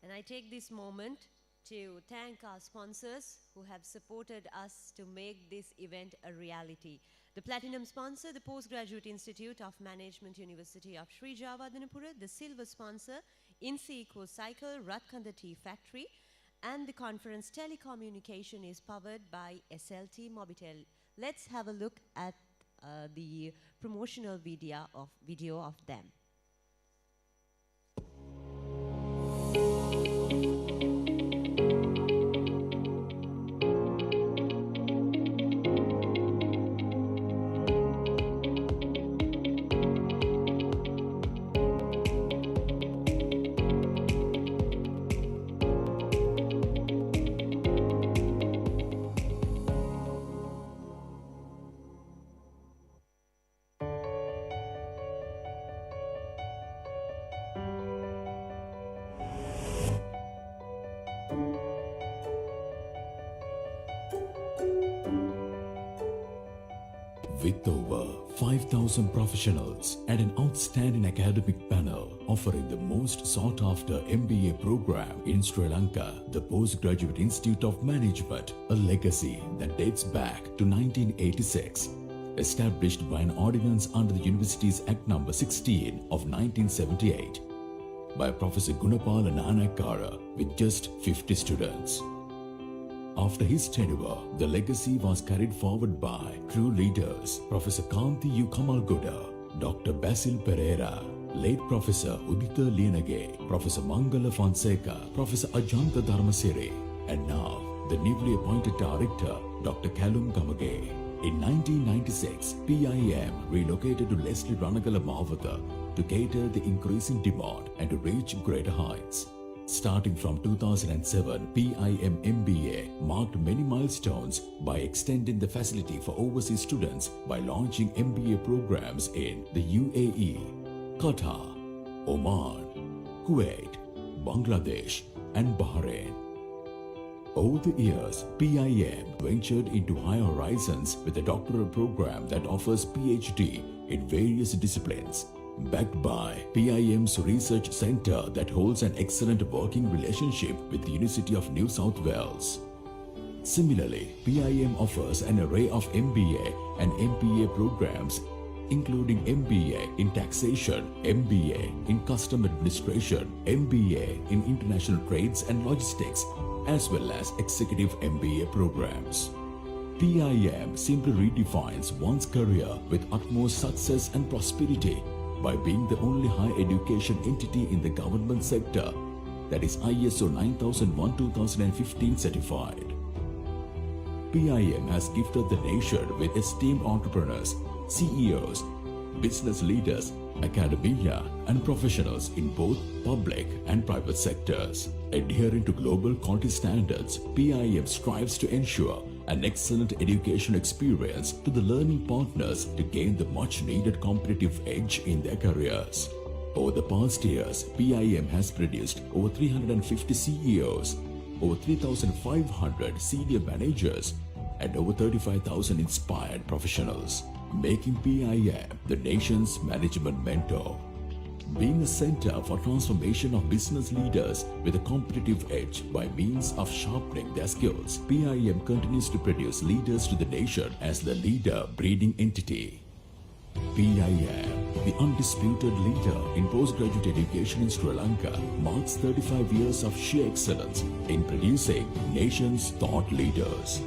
And I take this moment to thank our sponsors who have supported us to make this event a reality. The platinum sponsor, the Postgraduate Institute of Management, University of Sri Jawadhanapura. The silver sponsor, INSEE Eco Cycle, Ratkanda Tea Factory. And the conference telecommunication is powered by SLT Mobitel. Let's have a look at the promotional video of them. With over 5,000 professionals and an outstanding academic panel offering the most sought-after MBA program in Sri Lanka, the Postgraduate Institute of Management, a legacy that dates back to 1986. Established by an ordinance under the Universities Act No. 16 of 1978 by Professor Gunapala Nanakara with just 50 students. After his tenure, the legacy was carried forward by true leaders Professor Kanti U. Kamalgoda, Dr. Basil Pereira, late Professor Udita Lienage, Professor Mangala Fonseca, Professor Ajanta Dharmasiri, and now the newly appointed director, Dr. Kalum Kamage. In 1996, PIM relocated to Leslie Ranagala Mawatha to cater the increasing demand and to reach greater heights. Starting from 2007, PIM MBA marked many milestones by extending the facility for overseas students by launching MBA programs in the UAE, Qatar, Oman, Kuwait, Bangladesh, and Bahrain. Over the years, PIM ventured into higher horizons with a doctoral program that offers PhD in various disciplines. Backed by PIM's research center that holds an excellent working relationship with the University of New South Wales. Similarly, PIM offers an array of MBA and MBA programs, including MBA in Taxation, MBA in Custom Administration, MBA in International Trades and Logistics, as well as Executive MBA programs. PIM simply redefines one's career with utmost success and prosperity by being the only higher education entity in the government sector that is ISO 9001:2015 certified. PIM has gifted the nation with esteemed entrepreneurs, CEOs, business leaders, academia, and professionals in both public and private sectors. Adhering to global quality standards, PIM strives to ensure an excellent education experience to the learning partners to gain the much-needed competitive edge in their careers. Over the past years, PIM has produced over 350 CEOs, over 3,500 senior managers, and over 35,000 inspired professionals, making PIM the nation's management mentor. Being a center for transformation of business leaders with a competitive edge by means of sharpening their skills, PIM continues to produce leaders to the nation as the leader breeding entity. PIM, the undisputed leader in postgraduate education in Sri Lanka, marks 35 years of sheer excellence in producing nation's thought leaders.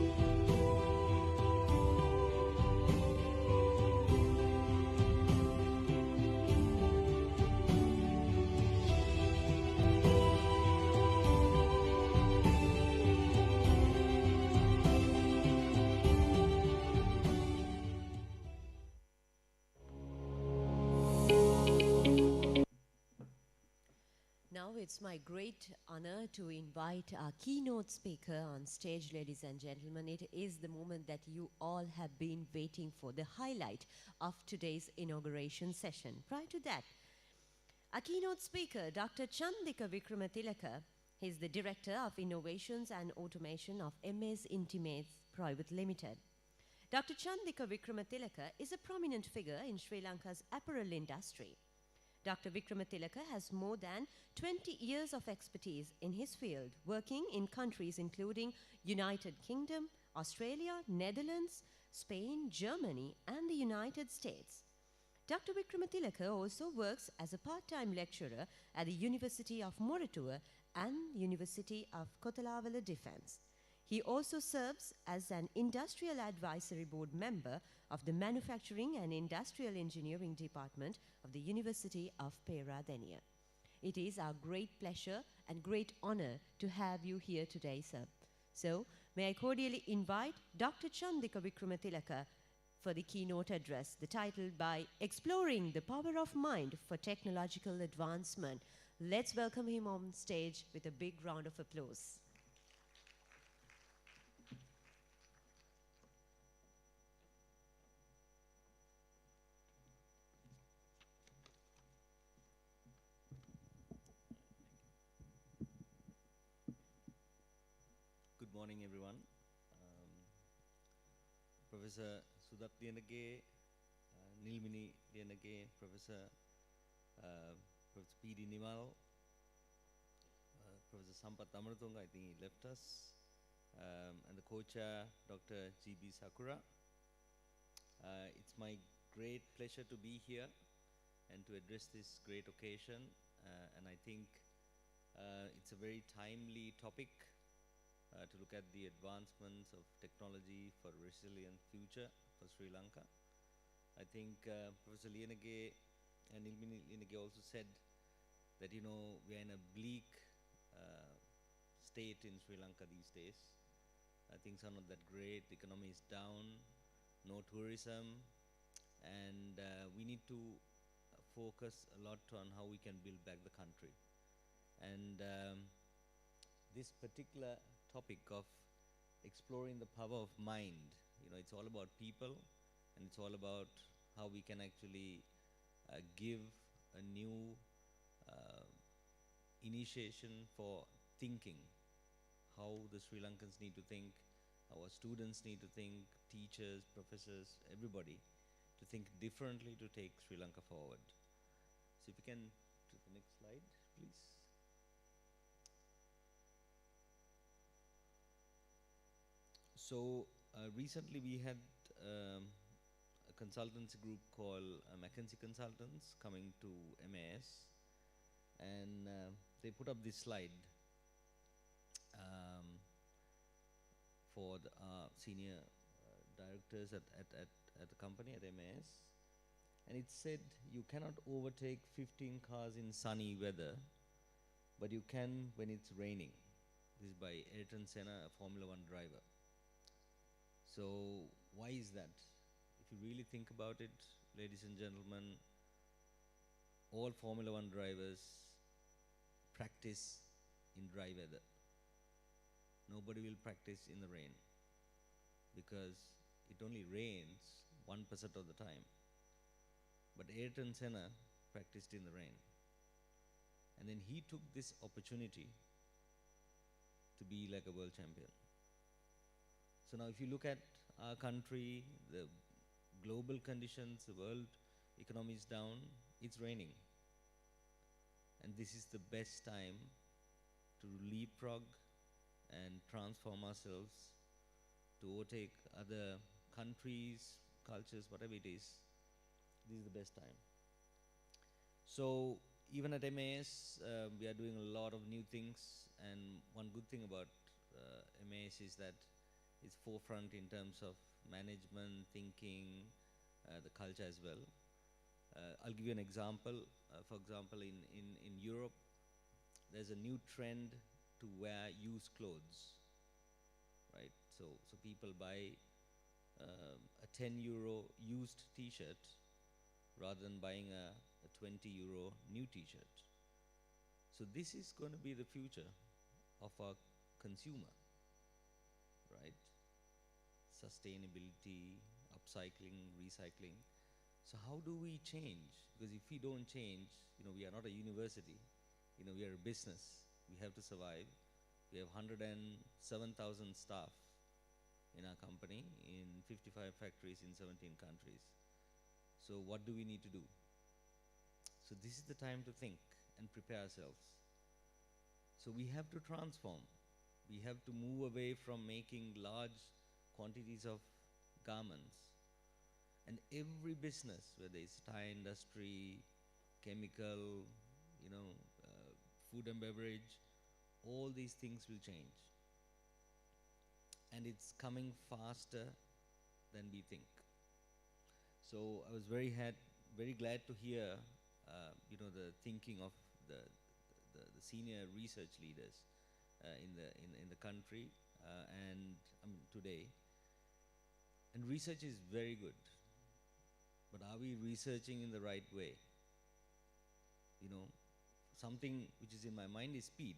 Now it's my great honor to invite our keynote speaker on stage, ladies and gentlemen. It is the moment that you all have been waiting for, the highlight of today's inauguration session. Prior to that, our keynote speaker, Dr. Chandika Vikramatilaka, he is the Director of Innovations and Automation of MS Intimates Private Limited. Dr. Chandika Vikramatilaka is a prominent figure in Sri Lanka's apparel industry. Dr. Vikramatilaka has more than 20 years of expertise in his field, working in countries including United Kingdom, Australia, Netherlands, Spain, Germany, and the United States. Dr. Vikramatilaka also works as a part-time lecturer at the University of Moratuwa and University of Kotalavala Defence. He also serves as an Industrial Advisory Board member of the Manufacturing and Industrial Engineering Department of the University of Peradeniya. It is our great pleasure and great honor to have you here today, sir. So, may I cordially invite Dr. Chandika Vikramatilaka for the keynote address, the title by Exploring the Power of Mind for Technological Advancement. Let's welcome him on stage with a big round of applause. Good morning, everyone. Professor Sudat Liyanage, Nilmini Liyanage, Professor P.D. Nimal, Professor Sampath Amaratunga, I think he left us, and the co-chair, Dr. G.B. Sakura. It's my great pleasure to be here and to address this great occasion, and I think it's a very timely topic to look at the advancements of technology for a resilient future for Sri Lanka. I think Professor Liyanage and Nilmini Liyanage also said that, you know, we are in a bleak state in Sri Lanka these days. Things are not that great, the economy is down, no tourism, and we need to focus a lot on how we can build back the country. And this particular topic of exploring the power of mind, you know, it's all about people, and it's all about how we can actually give a new initiation for thinking, how the Sri Lankans need to think, our students need to think, teachers, professors, everybody, to think differently to take Sri Lanka forward. So if you can, to the next slide, please. So recently we had a consultancy group called McKinsey Consultants coming to MAS, and they put up this slide for the senior directors at the company at MAS, and it said you cannot overtake 15 cars in sunny weather, but you can when it's raining. This is by Ayrton Senna, a Formula One driver. So why is that? If you really think about it, ladies and gentlemen, all Formula One drivers practice in dry weather. Nobody will practice in the rain because it only rains 1% of the time. But Ayrton Senna practiced in the rain. And then he took this opportunity to be like a world champion. So now if you look at our country, the global conditions, the world economy is down, it's raining. And this is the best time to leapfrog and transform ourselves to overtake other countries, cultures, whatever it is. This is the best time. So even at MAS, we are doing a lot of new things, and one good thing about MAS is that it's forefront in terms of management, thinking, the culture as well. I'll give you an example. For example, in Europe, there's a new trend to wear used clothes, right? So people buy a 10 euro used t-shirt rather than buying a 20 euro new t-shirt. So this is going to be the future of our consumer, right? Sustainability, upcycling, recycling. So how do we change? Because if we don't change, you know, we are not a university, you know, we are a business. We have to survive. We have 107,000 staff. in our company in 55 factories in 17 countries. So what do we need to do? So this is the time to think and prepare ourselves. So we have to transform. We have to move away from making large quantities of garments. And every business, whether it's tire industry, chemical, food and beverage, all these things will change. And it's coming faster than we think. So I was very glad to hear, the thinking of the senior research leaders in the country and today. And research is very good, but are we researching in the right way? Something which is in my mind is speed.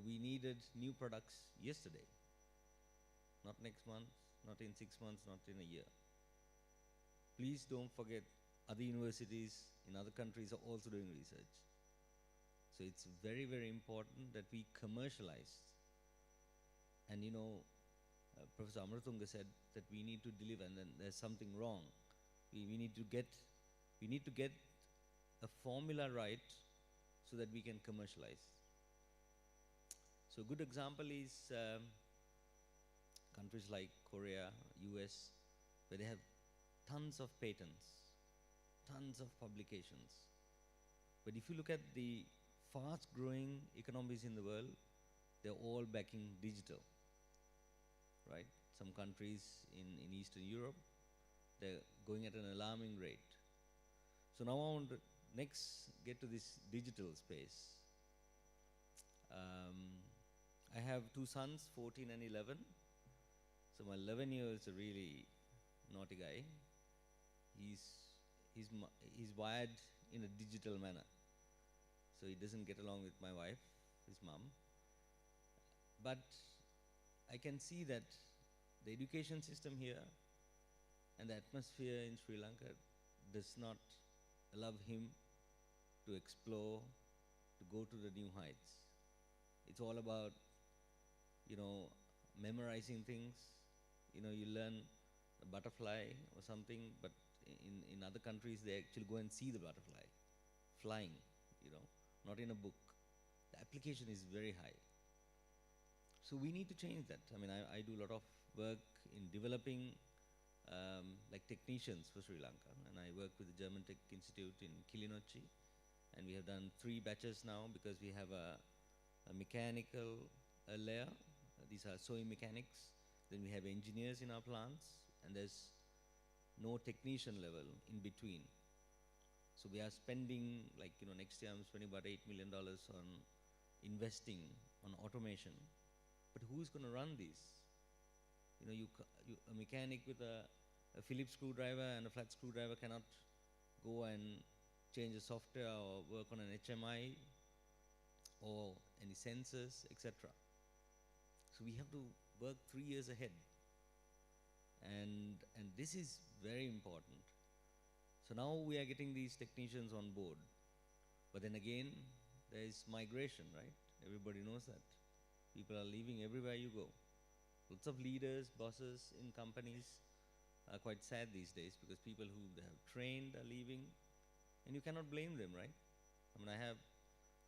We needed new products yesterday, not next month, not in 6 months, not in a year. Please don't forget other universities in other countries are also doing research. So it's very, very important that we commercialize. And Professor Amratunga said that we need to deliver, and then there's something wrong. We need to get a formula right so that we can commercialize. So a good example is countries like Korea, US, where they have tons of patents, tons of publications. But if you look at the fast-growing economies in the world, they're all backing digital, right? Some countries in Eastern Europe, they're going at an alarming rate. So now I want to next get to this digital space. I have two sons, 14 and 11. So my 11-year-old is a really naughty guy. He's wired in a digital manner. So he doesn't get along with my wife, his mom. But I can see that the education system here and the atmosphere in Sri Lanka does not allow him to explore, to go to the new heights. It's all about, memorizing things. You learn a butterfly or something, but in other countries they actually go and see the butterfly flying, not in a book. The application is very high. So we need to change that. I do a lot of work in developing like technicians for Sri Lanka, and I work with the German Tech Institute in Kilinochchi, and we have done 3 batches now because we have a mechanical layer. These are sewing mechanics. Then we have engineers in our plants, and there's no technician level in between. So we are spending, next year I'm spending about $8 million on investing on automation. But who's going to run these? A mechanic with a Phillips screwdriver and a flat screwdriver cannot go and change a software or work on an HMI or any sensors, etc. So we have to work 3 years ahead. And this is very important. So now we are getting these technicians on board. But then again, there is migration, right? Everybody knows that. People are leaving everywhere you go. Lots of leaders, bosses in companies are quite sad these days because people who they have trained are leaving, and you cannot blame them, right?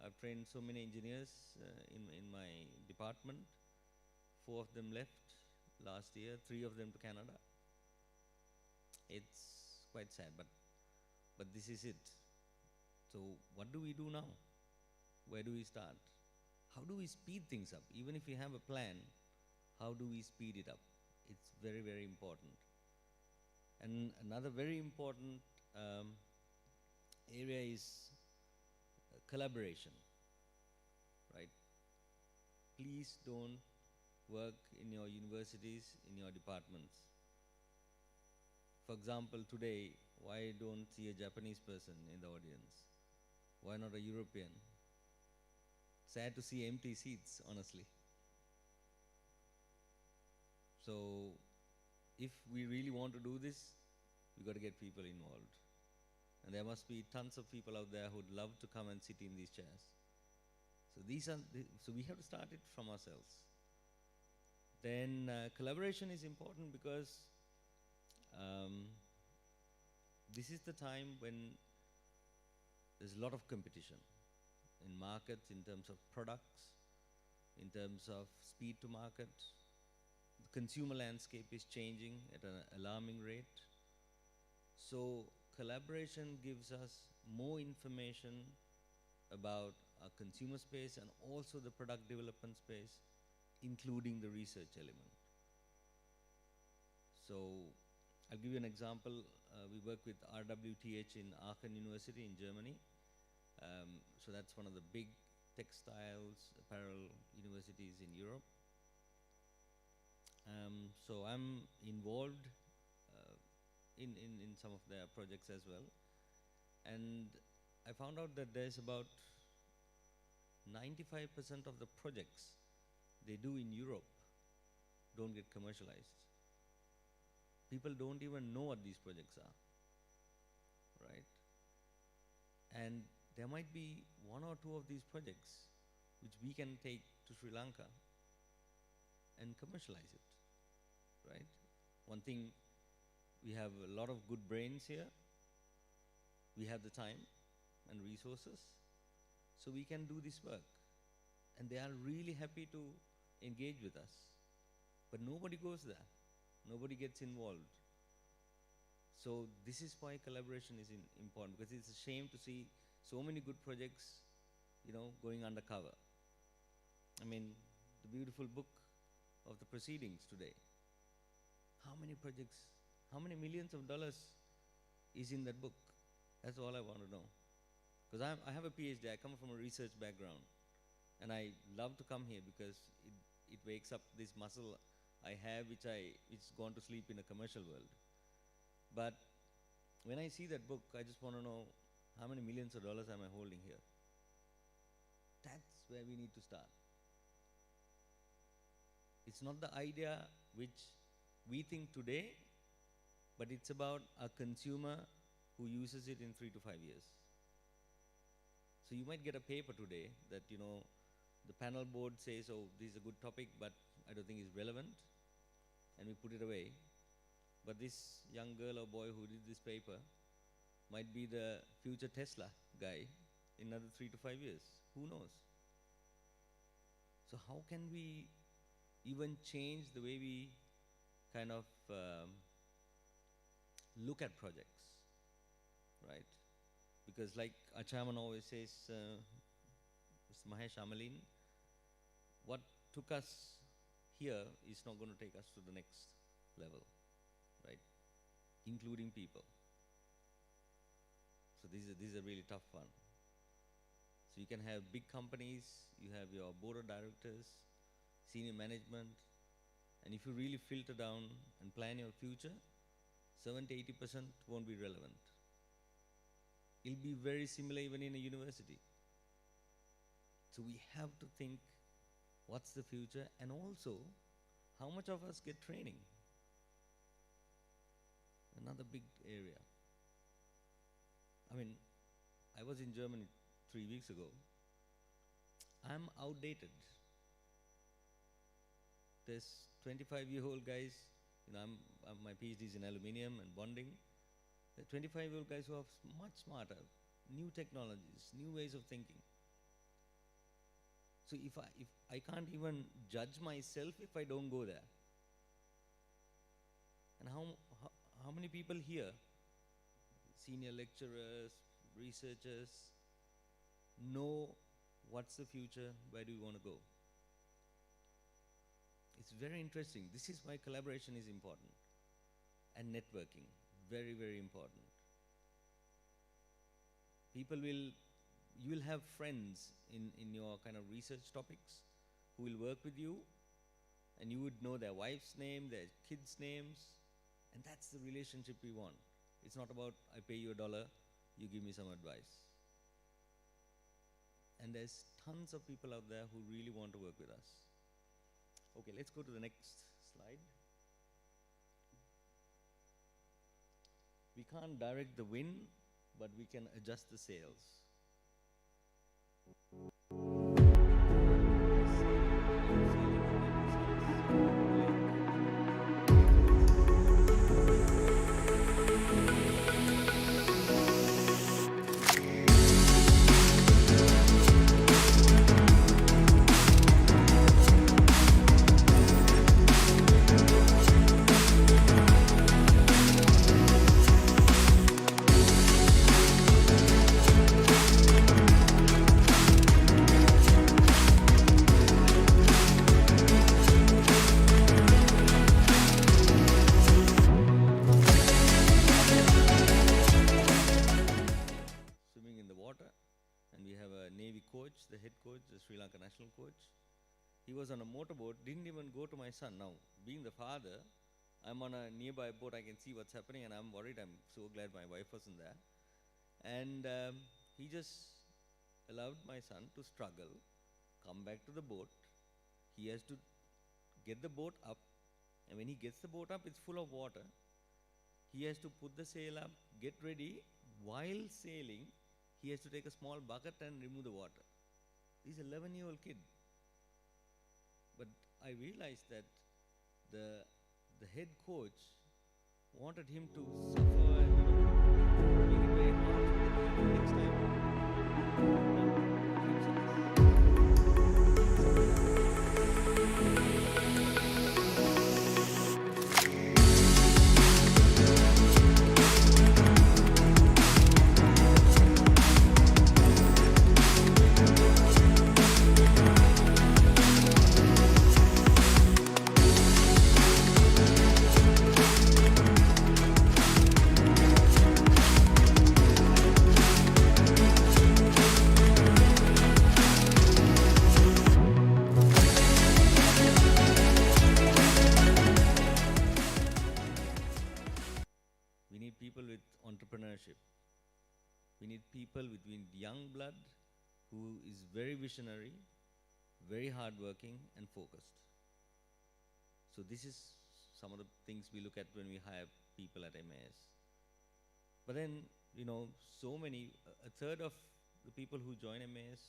I've trained so many engineers in my department. 4 of them left last year, 3 of them to Canada. It's quite sad, but this is it. So what do we do now? Where do we start? How do we speed things up? Even if we have a plan, how do we speed it up? It's very, very important. And another very important area is collaboration, right? Please don't work in your universities, in your departments. For example, today, why don't see a Japanese person in the audience? Why not a European? Sad to see empty seats, honestly. So, if we really want to do this, we've got to get people involved. And there must be tons of people out there who'd love to come and sit in these chairs. So we have to start it from ourselves. Then collaboration is important because this is the time when there's a lot of competition in markets, in terms of products, in terms of speed to market. The consumer landscape is changing at an alarming rate. So collaboration gives us more information about our consumer space and also the product development space, including the research element. So I'll give you an example. We work with RWTH in Aachen University in Germany. So that's one of the big textiles, apparel universities in Europe. So I'm involved in some of their projects as well. And I found out that there's about 95% of the projects they do in Europe don't get commercialized. People don't even know what these projects are, right? And there might be one or two of these projects which we can take to Sri Lanka and commercialize it, right? One thing, we have a lot of good brains here. We have the time and resources, so we can do this work. And they are really happy to engage with us. But nobody goes there. Nobody gets involved. So this is why collaboration is important, because it's a shame to see so many good projects, going undercover. I mean, the beautiful book of the proceedings today. How many projects, how many millions of dollars is in that book? That's all I want to know. Because I have a PhD, I come from a research background. And I love to come here because it wakes up this muscle I have, which is gone to sleep in a commercial world. But when I see that book, I just want to know how many millions of dollars am I holding here. That's where we need to start. It's not the idea which we think today, but it's about a consumer who uses it in 3 to 5 years. So you might get a paper today that, the panel board says, oh, this is a good topic, but I don't think it's relevant, and we put it away. But this young girl or boy who did this paper might be the future Tesla guy in another 3 to 5 years. Who knows? So how can we even change the way we kind of look at projects, right? Because like our chairman always says, Mr. Mahesh Amalin, what took us here is not going to take us to the next level, right? Including people. So this is a really tough one. So you can have big companies, you have your board of directors, senior management, and if you really filter down and plan your future, 70-80% won't be relevant. It'll be very similar even in a university. So we have to think, what's the future, and also, how much of us get training? Another big area. I mean, I was in Germany 3 weeks ago. I'm outdated. There's 25-year-old guys, my PhD is in aluminium and bonding. There are 25-year-old guys who are much smarter, new technologies, new ways of thinking. So if I can't even judge myself if I don't go there. And how many people here, senior lecturers, researchers, know what's the future, where do we want to go? It's very interesting. This is why collaboration is important. And networking, very, very important. You will have friends in your kind of research topics who will work with you, and you would know their wife's name, their kids' names, and that's the relationship we want. It's not about, I pay you $1, you give me some advice. And there's tons of people out there who really want to work with us. Okay, let's go to the next slide. We can't direct the wind, but we can adjust the sails. motorboat didn't even go to my son. Now, being the father, I'm on a nearby boat, I can see what's happening, and I'm worried. I'm so glad my wife wasn't there. And he just allowed my son to struggle, come back to the boat. He has to get the boat up, and when he gets the boat up, it's full of water. He has to put the sail up, get ready. While sailing, he has to take a small bucket and remove the water. He's an 11-year-old kid. But I realized that the head coach wanted him to suffer and make it very hard so that he next time. We need people with entrepreneurship. We need people with young blood who is very visionary, very hardworking, and focused. So this is some of the things we look at when we hire people at MAS. But then, so many, a third of the people who join MAS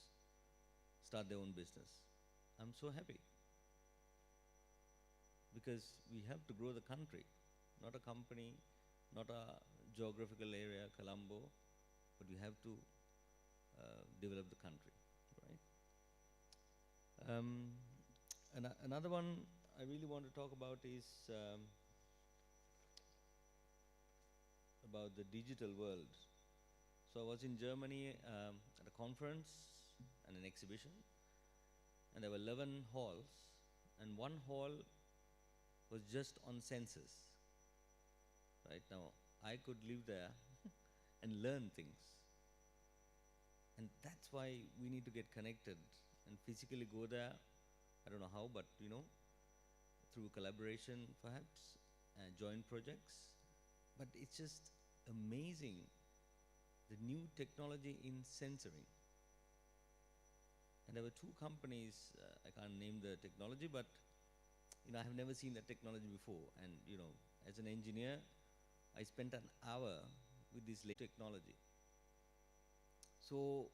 start their own business. I'm so happy. Because we have to grow the country, not a company, not a geographical area, Colombo, but we have to develop the country, right? Another one I really want to talk about is about the digital world. So I was in Germany at a conference and an exhibition, and there were 11 halls, and one hall was just on sensors. Right now, I could live there and learn things. And that's why we need to get connected and physically go there. I don't know how, but through collaboration perhaps, joint projects. But it's just amazing, the new technology in sensoring. And there were two companies, I can't name the technology, but I have never seen that technology before. And as an engineer, I spent an hour with this technology. So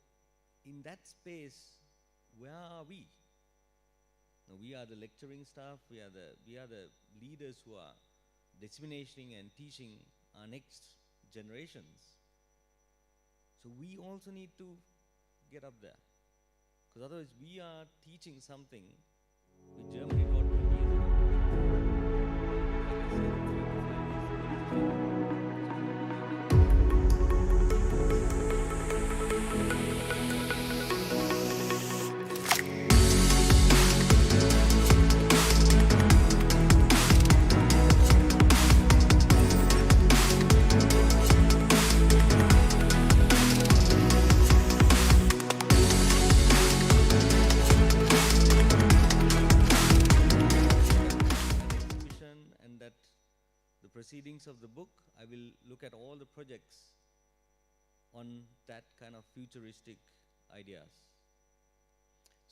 in that space, where are we? Now, we are the lecturing staff, we are the leaders who are disseminating and teaching our next generations. So we also need to get up there. Because otherwise we are teaching something which Germany taught 20 years ago. Proceedings of the book, I will look at all the projects on that kind of futuristic ideas.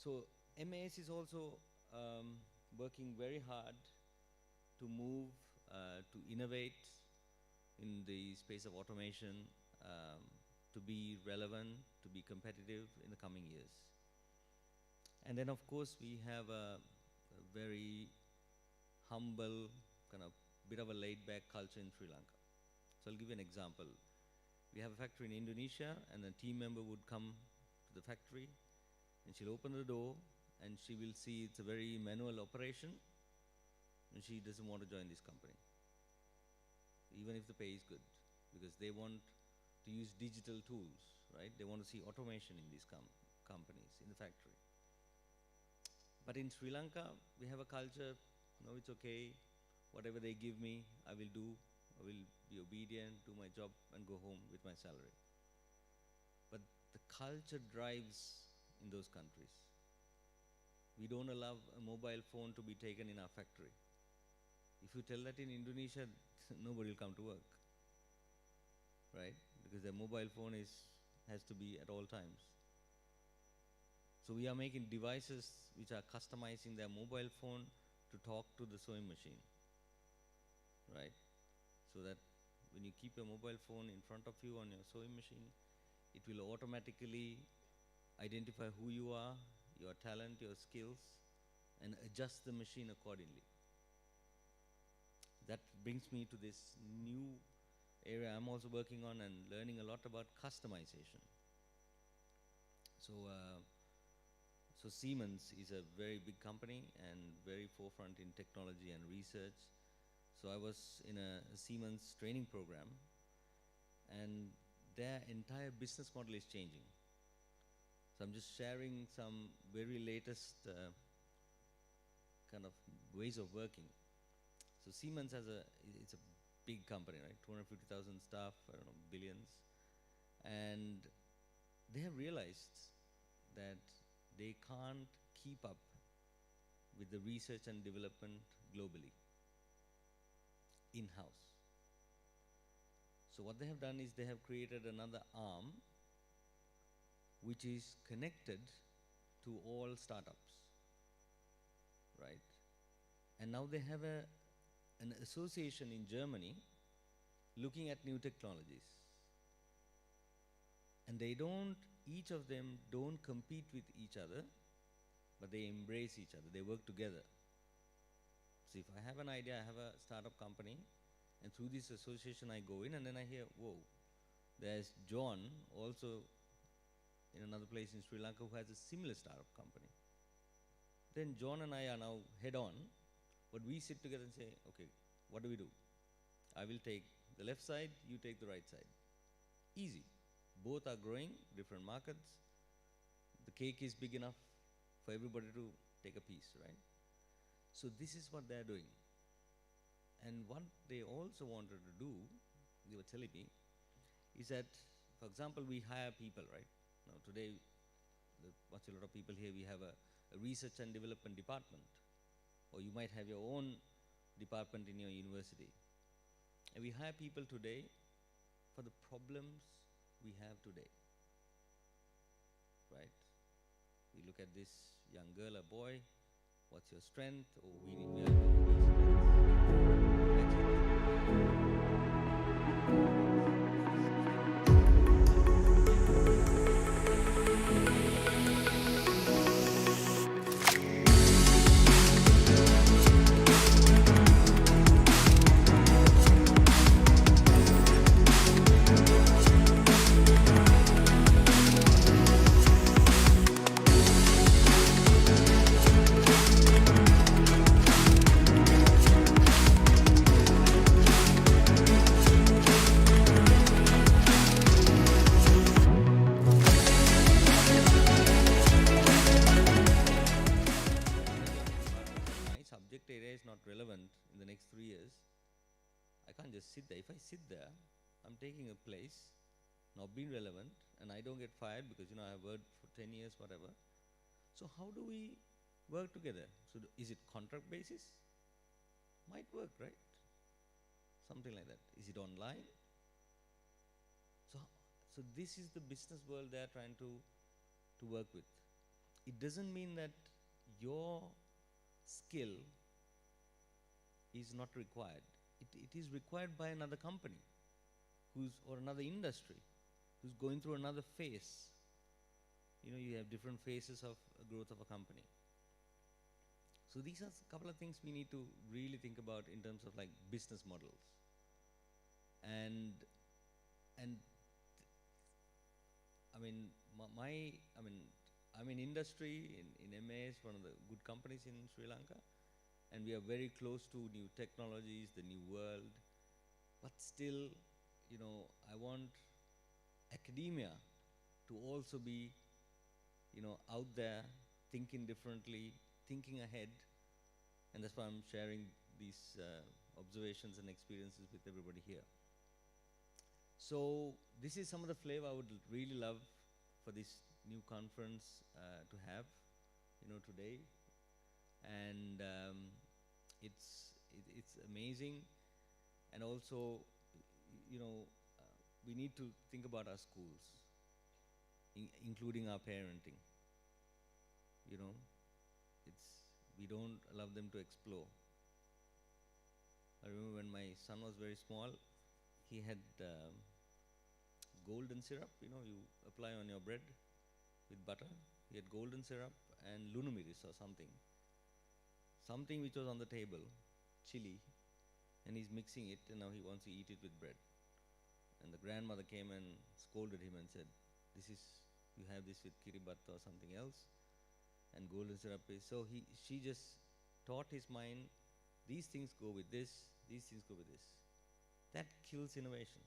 So MAS is also working very hard to move, to innovate in the space of automation, to be relevant, to be competitive in the coming years. And then of course we have a very humble kind of bit of a laid-back culture in Sri Lanka. So I'll give you an example. We have a factory in Indonesia, and a team member would come to the factory, and she'll open the door, and she will see it's a very manual operation, and she doesn't want to join this company, even if the pay is good, because they want to use digital tools, right? They want to see automation in these companies, in the factory. But in Sri Lanka, we have a culture, it's okay, whatever they give me, I will do. I will be obedient, do my job, and go home with my salary. But the culture drives in those countries. we don't allow a mobile phone to be taken in our factory. If you tell that in Indonesia, nobody will come to work, right? Because their mobile phone has to be at all times. So we are making devices which are customizing their mobile phone to talk to the sewing machine, right? So that when you keep your mobile phone in front of you on your sewing machine, it will automatically identify who you are, your talent, your skills, and adjust the machine accordingly. That brings me to this new area I'm also working on and learning a lot about customization. So, so Siemens is a very big company and very forefront in technology and research. So I was in a Siemens training program, and their entire business model is changing. So I'm just sharing some very latest kind of ways of working. So Siemens it's a big company, right? 250,000 staff, I don't know, billions. And they have realized that they can't keep up with the research and development globally, in-house. So what they have done is they have created another arm which is connected to all startups, right? And now they have an association in Germany looking at new technologies. And each of them don't compete with each other, but they embrace each other, they work together. So if I have an idea, I have a startup company, and through this association I go in and then I hear, whoa, there's John also in another place in Sri Lanka who has a similar startup company. Then John and I are now head on, but we sit together and say, okay, what do we do? I will take the left side, you take the right side. Easy. Both are growing, different markets. The cake is big enough for everybody to take a piece, right? So this is what they're doing. And what they also wanted to do, they were telling me, is that, for example, we hire people, right? Now today, what's a lot of people here, we have a research and development department. Or you might have your own department in your university. And we hire people today for the problems we have today, right? We look at this young girl or boy, what's your strength? Oh, we are looking for these my subject area is not relevant in the next 3 years, I can't just sit there. If I sit there, I'm taking a place, not being relevant, and I don't get fired because, you know, I've worked for 10 years, whatever. So how do we work together? So is it contract basis? Might work, right? Something like that. Is it online? So this is the business world they're trying to work with. It doesn't mean that your skill is not required. It is required by another company or another industry who's going through another phase. You know, you have different phases of growth of a company. So these are a couple of things we need to really think about in terms of like business models. And I mean, I'm in industry, in MAS, one of the good companies in Sri Lanka, and we are very close to new technologies, the new world. But still, you know, I want academia to also be, you know, out there, thinking differently, thinking ahead, and that's why I'm sharing these observations and experiences with everybody here. So this is some of the flavor I would really love for this new conference to have, you know, today, and it's amazing. And also, you know, we need to think about our schools, including our parenting. You know, we don't allow them to explore. I remember when my son was very small, he had golden syrup, you know, you apply on your bread with butter. He had golden syrup and lunumiris or something. Something which was on the table, chili, and he's mixing it, and now he wants to eat it with bread. And the grandmother came and scolded him and said, you have this with kiribatta or something else, and golden syrup is, so she just taught his mind, these things go with this, these things go with this. That kills innovation.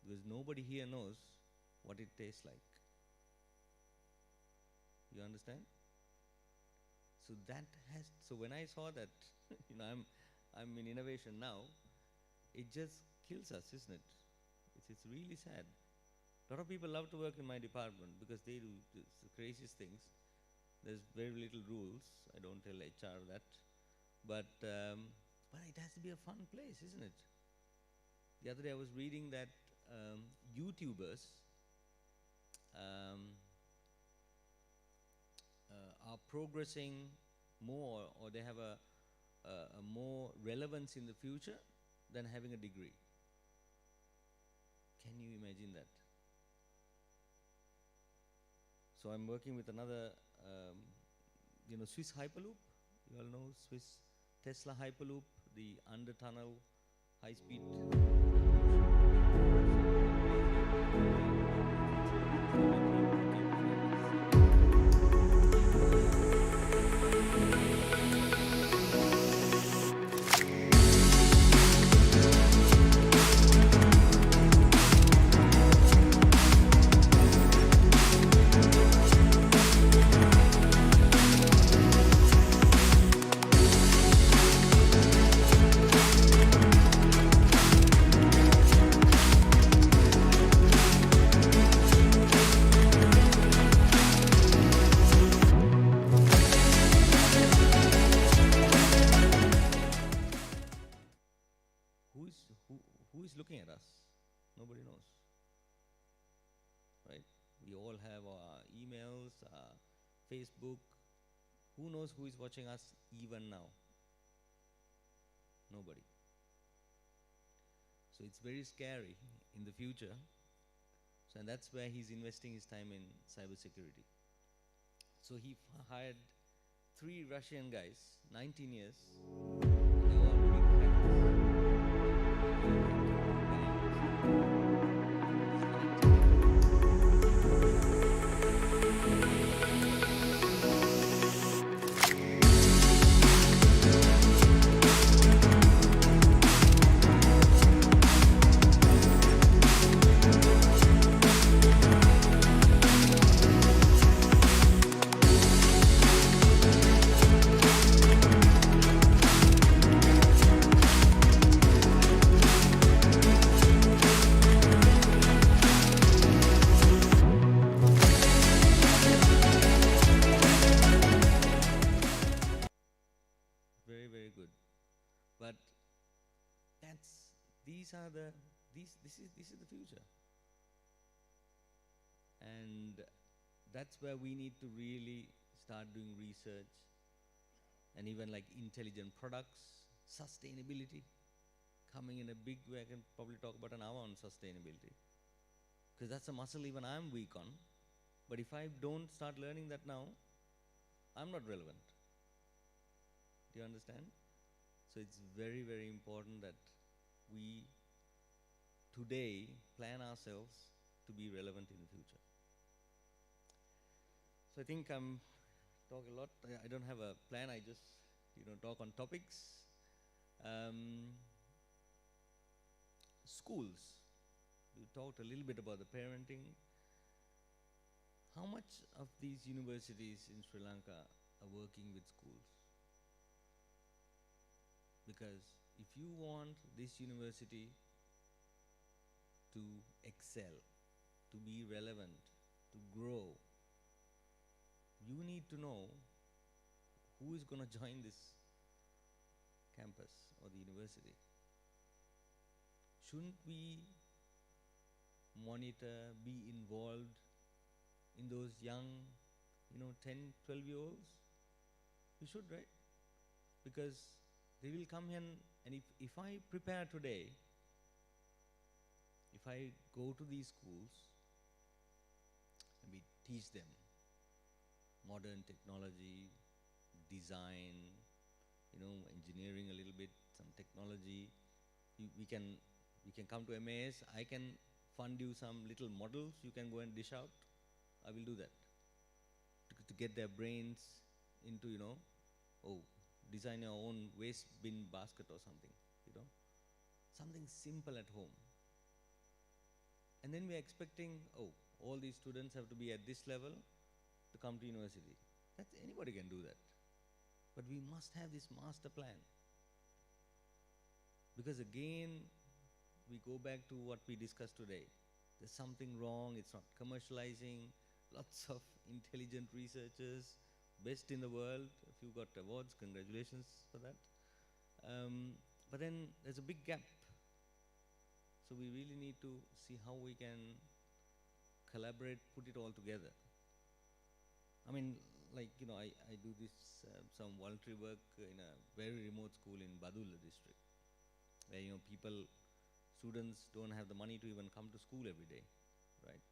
Because nobody here knows what it tastes like. You understand? So when I saw that, you know, I'm in innovation now, it just kills us, isn't it? It's really sad. A lot of people love to work in my department because they do the craziest things. There's very little rules. I don't tell HR that. But it has to be a fun place, isn't it? The other day I was reading that YouTubers are progressing more, or they have a more relevance in the future than having a degree. Can you imagine that? So I'm working with another, Swiss Hyperloop. You all know Swiss Tesla Hyperloop, the under tunnel high speed. Who is looking at us? Nobody knows. Right? We all have our emails, our Facebook. Who knows who is watching us even now? Nobody. So it's very scary in the future. So, and that's where he's investing his time in cybersecurity. So he hired 3 Russian guys, 19 years. They were all big very good. But this is the future. And that's where we need to really start doing research, and even like intelligent products, sustainability, coming in a big way. I can probably talk about an hour on sustainability, because that's a muscle even I'm weak on. But if I don't start learning that now, I'm not relevant. Do you understand? So it's very, very important that we today plan ourselves to be relevant in the future. So I think I'm talking a lot. I don't have a plan. I just, talk on topics. Schools. We talked a little bit about the parenting. How much of these universities in Sri Lanka are working with schools? Because if you want this university to excel, to be relevant, to grow, you need to know who is going to join this campus or the university? Shouldn't we monitor, be involved in those young, 10, 12-year-olds? We should, right? Because they will come here and if I prepare today, if I go to these schools and we teach them modern technology, design, engineering a little bit, some technology, we can come to MAS, I can fund you some little models you can go and dish out. I will do that. To get their brains into, design your own waste bin basket or something, something simple at home. And then we're expecting, all these students have to be at this level to come to university. Anybody can do that. But we must have this master plan. Because again, we go back to what we discussed today. There's something wrong, it's not commercializing, lots of intelligent researchers, best in the world. If you got awards, congratulations for that. But then there's a big gap. So we really need to see how we can collaborate, put it all together. I mean, I do this, some voluntary work in a very remote school in Badulla district, where, students don't have the money to even come to school every day, right?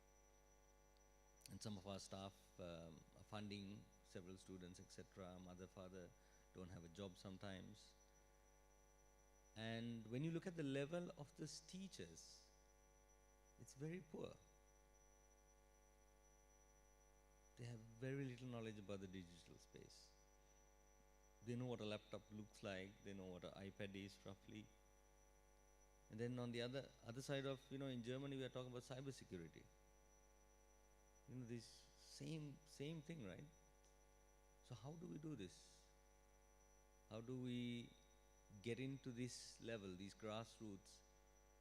And some of our staff are funding several students, etc. Mother, father don't have a job sometimes. And when you look at the level of these teachers, it's very poor. They have very little knowledge about the digital space. They know what a laptop looks like, they know what an iPad is roughly. And then on the other side of, in Germany we are talking about cybersecurity. This same thing, right? So how do we do this? How do we get into this level, these grassroots?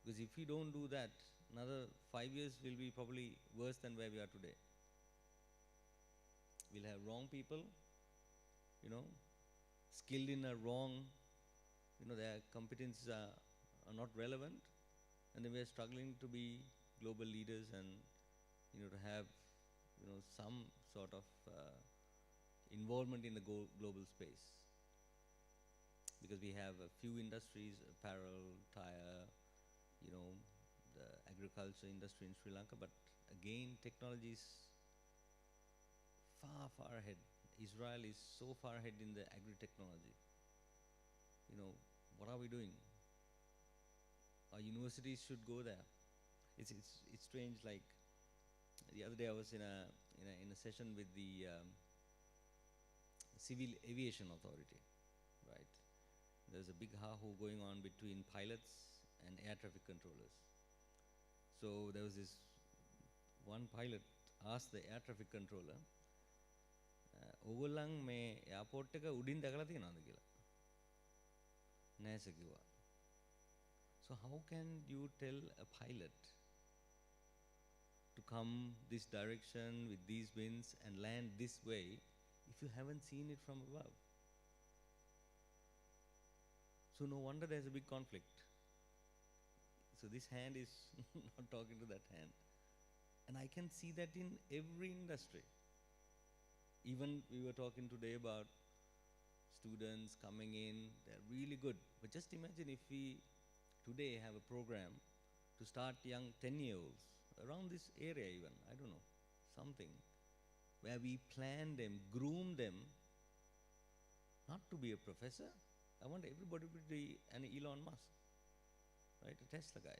Because if we don't do that, another 5 years will be probably worse than where we are today. We'll have wrong people, skilled in a wrong, their competencies are not relevant, and then we're struggling to be global leaders and, to have, some sort of involvement in the global space. Because we have a few industries, apparel, tire, the agriculture industry in Sri Lanka, but again, technology is far, far ahead. Israel is so far ahead in the agri-technology. What are we doing? Our universities should go there. It's strange. Like the other day, I was in a session with the Civil Aviation Authority, right? There's a big ha-ho going on between pilots and air traffic controllers. So there was this one pilot asked the air traffic controller, "ඕගොල්ලන් මේ airport එක උඩින් දැකලා තියෙනවද කියලා?" නැහැ කිව්වා. So how can you tell a pilot to come this direction with these winds and land this way if you haven't seen it from above? So no wonder there's a big conflict. So this hand is not talking to that hand. And I can see that in every industry. Even we were talking today about students coming in, they're really good. But just imagine if we today have a program to start young 10-year-olds around this area even, I don't know, something, where we plan them, groom them, not to be a professor. I want everybody to be an Elon Musk, right, a Tesla guy.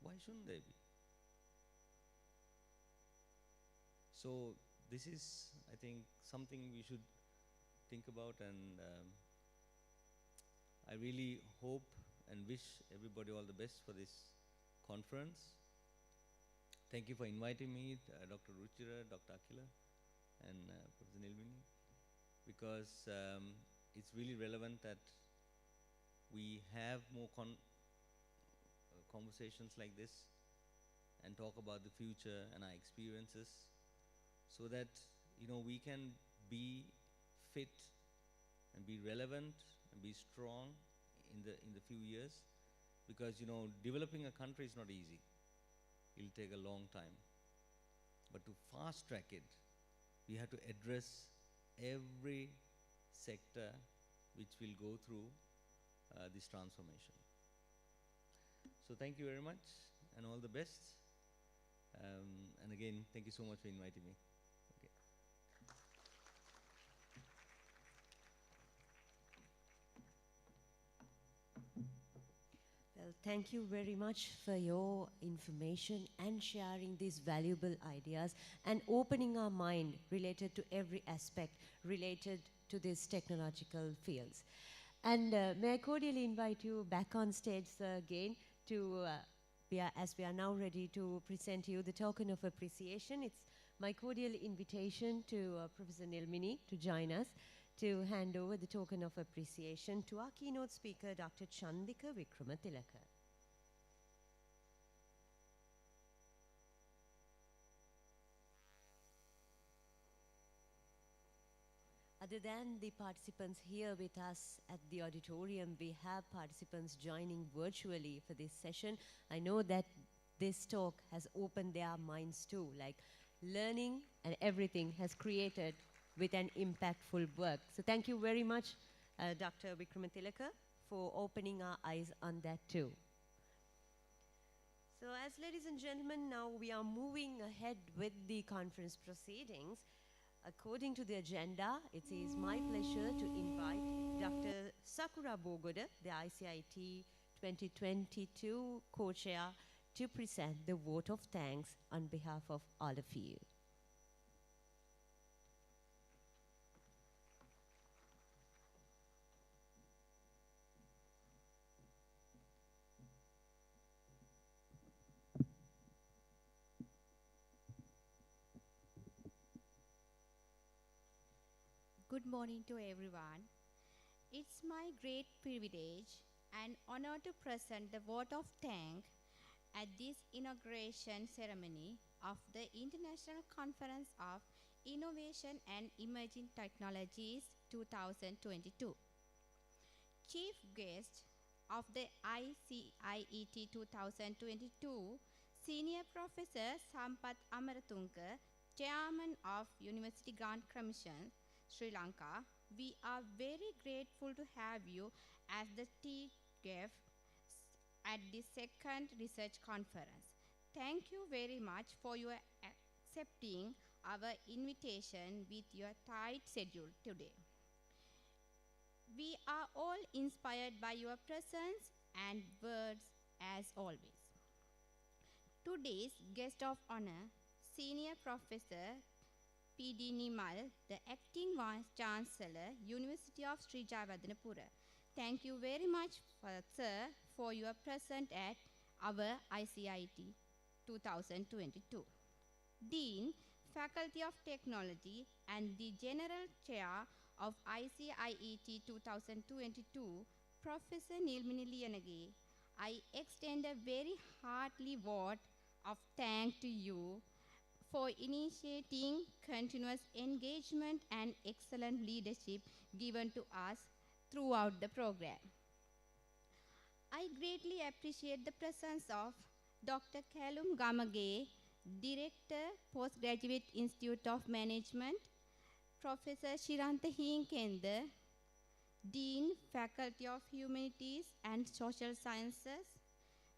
Why shouldn't they be? So this is, I think, something we should think about, and I really hope and wish everybody all the best for this conference. Thank you for inviting me, Dr. Ruchira, Dr. Akila, and Professor Nilmini, because it's really relevant that we have more conversations like this and talk about the future and our experiences, so that we can be fit and be relevant and be strong in the few years, because developing a country is not easy. It'll take a long time. But to fast track it, we have to address every sector which will go through this transformation. So thank you very much and all the best. And again, thank you so much for inviting me. Okay. Well, thank you very much for your information and sharing these valuable ideas and opening our mind related to every aspect related to these technological fields. And may I cordially invite you back on stage, sir, again, to, as we are now ready to present you the token of appreciation. It's my cordial invitation to Professor Nilmini to join us to hand over the token of appreciation to our keynote speaker, Dr. Chandika Wickramatilaka. Other than the participants here with us at the auditorium, we have participants joining virtually for this session. I know that this talk has opened their minds too, like learning and everything has created with an impactful work. So thank you very much, Dr. Wickramatilaka, for opening our eyes on that too. So as ladies and gentlemen, now we are moving ahead with the conference proceedings. According to the agenda, it is my pleasure to invite Dr. Sakura Bogoda, the ICIT 2022 co-chair, to present the vote of thanks on behalf of all of you. Good morning to everyone. It's my great privilege and honor to present the vote of thanks at this inauguration ceremony of the International Conference of Innovation and Emerging Technologies 2022. Chief guest of the ICIET 2022, Senior Professor Sampath Amaratunga, Chairman of University Grant Commission, Sri Lanka, we are very grateful to have you as the TGEF at the second research conference. Thank you very much for your accepting our invitation with your tight schedule today. We are all inspired by your presence and words as always. Today's guest of honor, Senior Professor P.D. Nimal, the Acting Vice Chancellor, University of Sri Jayewardenepura. Thank you very much, sir, for your presence at our ICIT 2022. Dean, Faculty of Technology, and the General Chair of ICIET 2022, Professor Nilmini Liyanage, I extend a very hearty vote of thanks to you for initiating continuous engagement and excellent leadership given to us throughout the program. I greatly appreciate the presence of Dr. Kalum Gamage, Director, Postgraduate Institute of Management, Professor Shiranta Hinkenda, Dean, Faculty of Humanities and Social Sciences,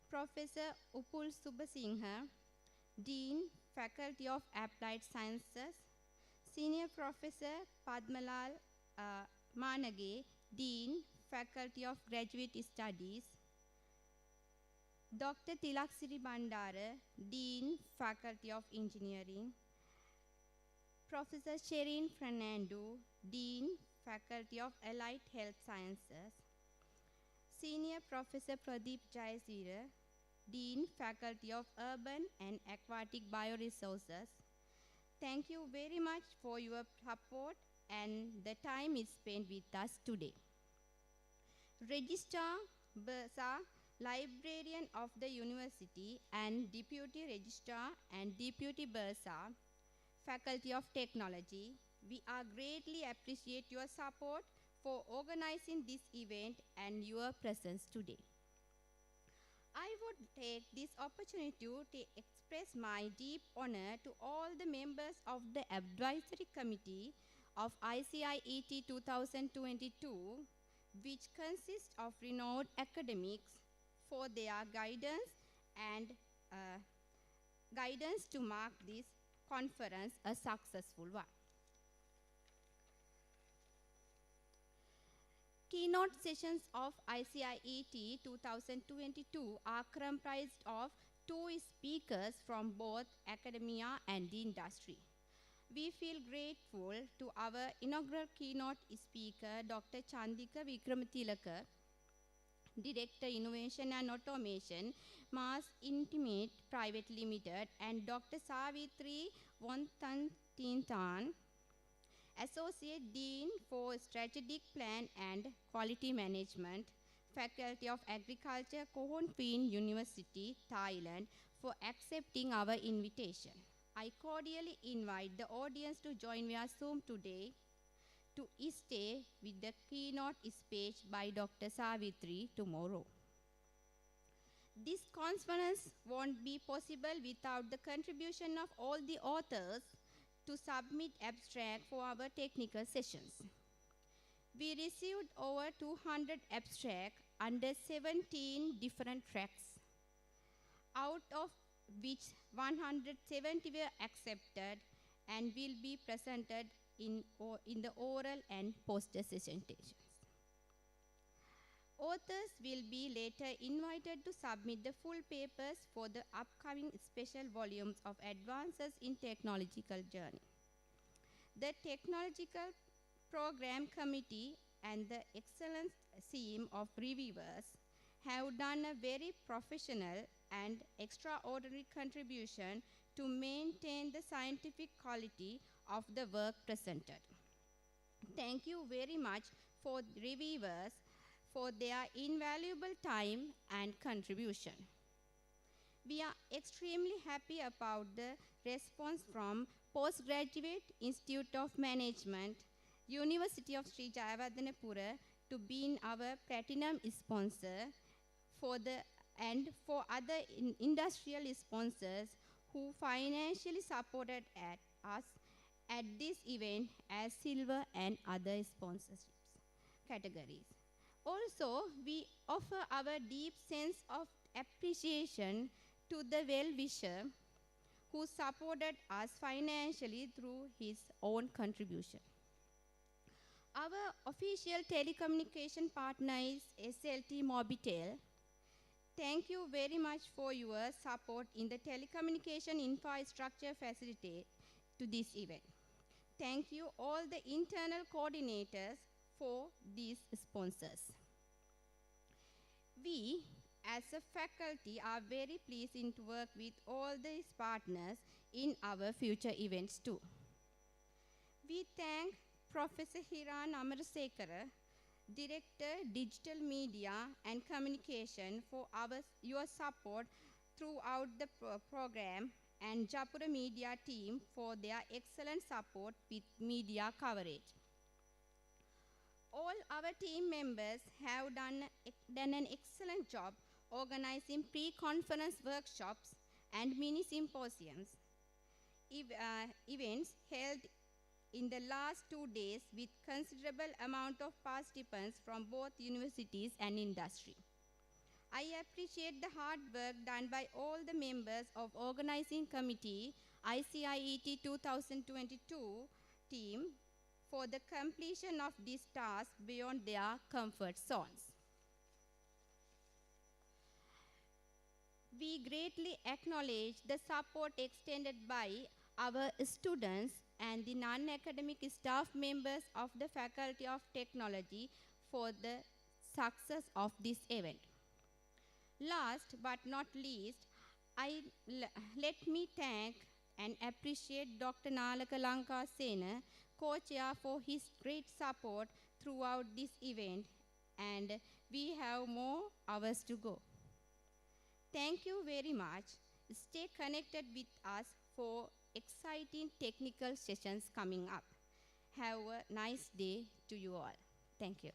Professor Upul Subasinghe, Dean, Faculty of Applied Sciences, Senior Professor Padmalal Manage, Dean, Faculty of Graduate Studies, Dr. Tilaksiri Bandara, Dean, Faculty of Engineering, Professor Sherin Fernando, Dean, Faculty of Allied Health Sciences, Senior Professor Pradeep Jayasira, Dean, Faculty of Urban and Aquatic Bioresources. Thank you very much for your support and the time is spent with us today. Registrar Bursa, Librarian of the University and Deputy Registrar and Deputy Bursa, Faculty of Technology, we are greatly appreciate your support for organizing this event and your presence today. I would take this opportunity to express my deep honor to all the members of the Advisory Committee of ICIET 2022, which consists of renowned academics, for their guidance and guidance to mark this conference a successful one. Keynote sessions of ICIET 2022 are comprised of 2 speakers from both academia and the industry. We feel grateful to our inaugural keynote speaker, Dr. Chandika Vikramathilaka, Director Innovation and Automation, Mars Intimate Private Limited, and Dr. Savitri Vontantintan, Associate Dean for Strategic Plan and Quality Management, Faculty of Agriculture, Kohon Phin University, Thailand, for accepting our invitation. I cordially invite the audience to join via Zoom today to stay with the keynote speech by Dr. Savitri tomorrow. This conference won't be possible without the contribution of all the authors to submit abstract for our technical sessions. We received over 200 abstracts under 17 different tracks, out of which 170 were accepted and will be presented in the oral and poster presentations. Authors will be later invited to submit the full papers for the upcoming special volumes of Advances in Technological Journey. The Technological Program Committee and the excellent team of reviewers have done a very professional and extraordinary contribution to maintain the scientific quality of the work presented. Thank you very much for the reviewers for their invaluable time and contribution. We are extremely happy about the response from Postgraduate Institute of Management, University of Sri Jayawardenepura, to being our platinum sponsor and for other industrial sponsors who financially supported us at this event as silver and other sponsorships categories. Also, we offer our deep sense of appreciation to the well-wisher who supported us financially through his own contribution. Our official telecommunication partner is SLT Mobitel. Thank you very much for your support in the telecommunication infrastructure facility to this event. Thank you all the internal coordinators for these sponsors. We, as a faculty, are very pleased to work with all these partners in our future events too. We thank Professor Hiran Amarasekara, Director, Digital Media and Communication, for your support throughout the program, and Japura Media team for their excellent support with media coverage. All our team members have done an excellent job organizing pre-conference workshops and mini symposiums, events held in the last 2 days with considerable amount of participants from both universities and industry. I appreciate the hard work done by all the members of organizing committee ICIET 2022 team for the completion of this task beyond their comfort zones. We greatly acknowledge the support extended by our students and the non-academic staff members of the Faculty of Technology for the success of this event. Last but not least, let me thank and appreciate Dr. Nalaka Lankasena, co-chair, for his great support throughout this event, and we have more hours to go. Thank you very much. Stay connected with us for exciting technical sessions coming up. Have a nice day to you all. Thank you.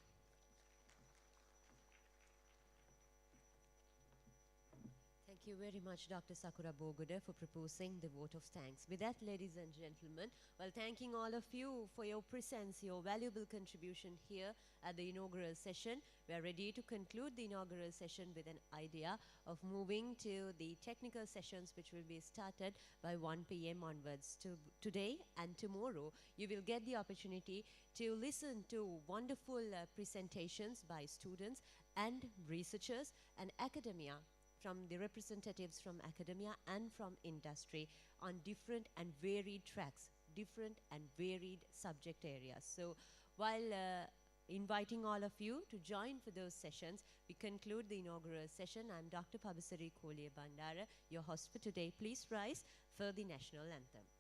Thank you very much, Dr. Sakura Bogoda, for proposing the vote of thanks. With that, ladies and gentlemen, while thanking all of you for your presence, your valuable contribution here at the inaugural session, we are ready to conclude the inaugural session with an idea of moving to the technical sessions, which will be started by 1 p.m. onwards. Today and tomorrow, you will get the opportunity to listen to wonderful presentations by students and researchers and academia, from the representatives from academia and from industry on different and varied tracks, different and varied subject areas. So while inviting all of you to join for those sessions, we conclude the inaugural session. I'm Dr. Pabasari Kolye Bandara, your host for today. Please rise for the national anthem.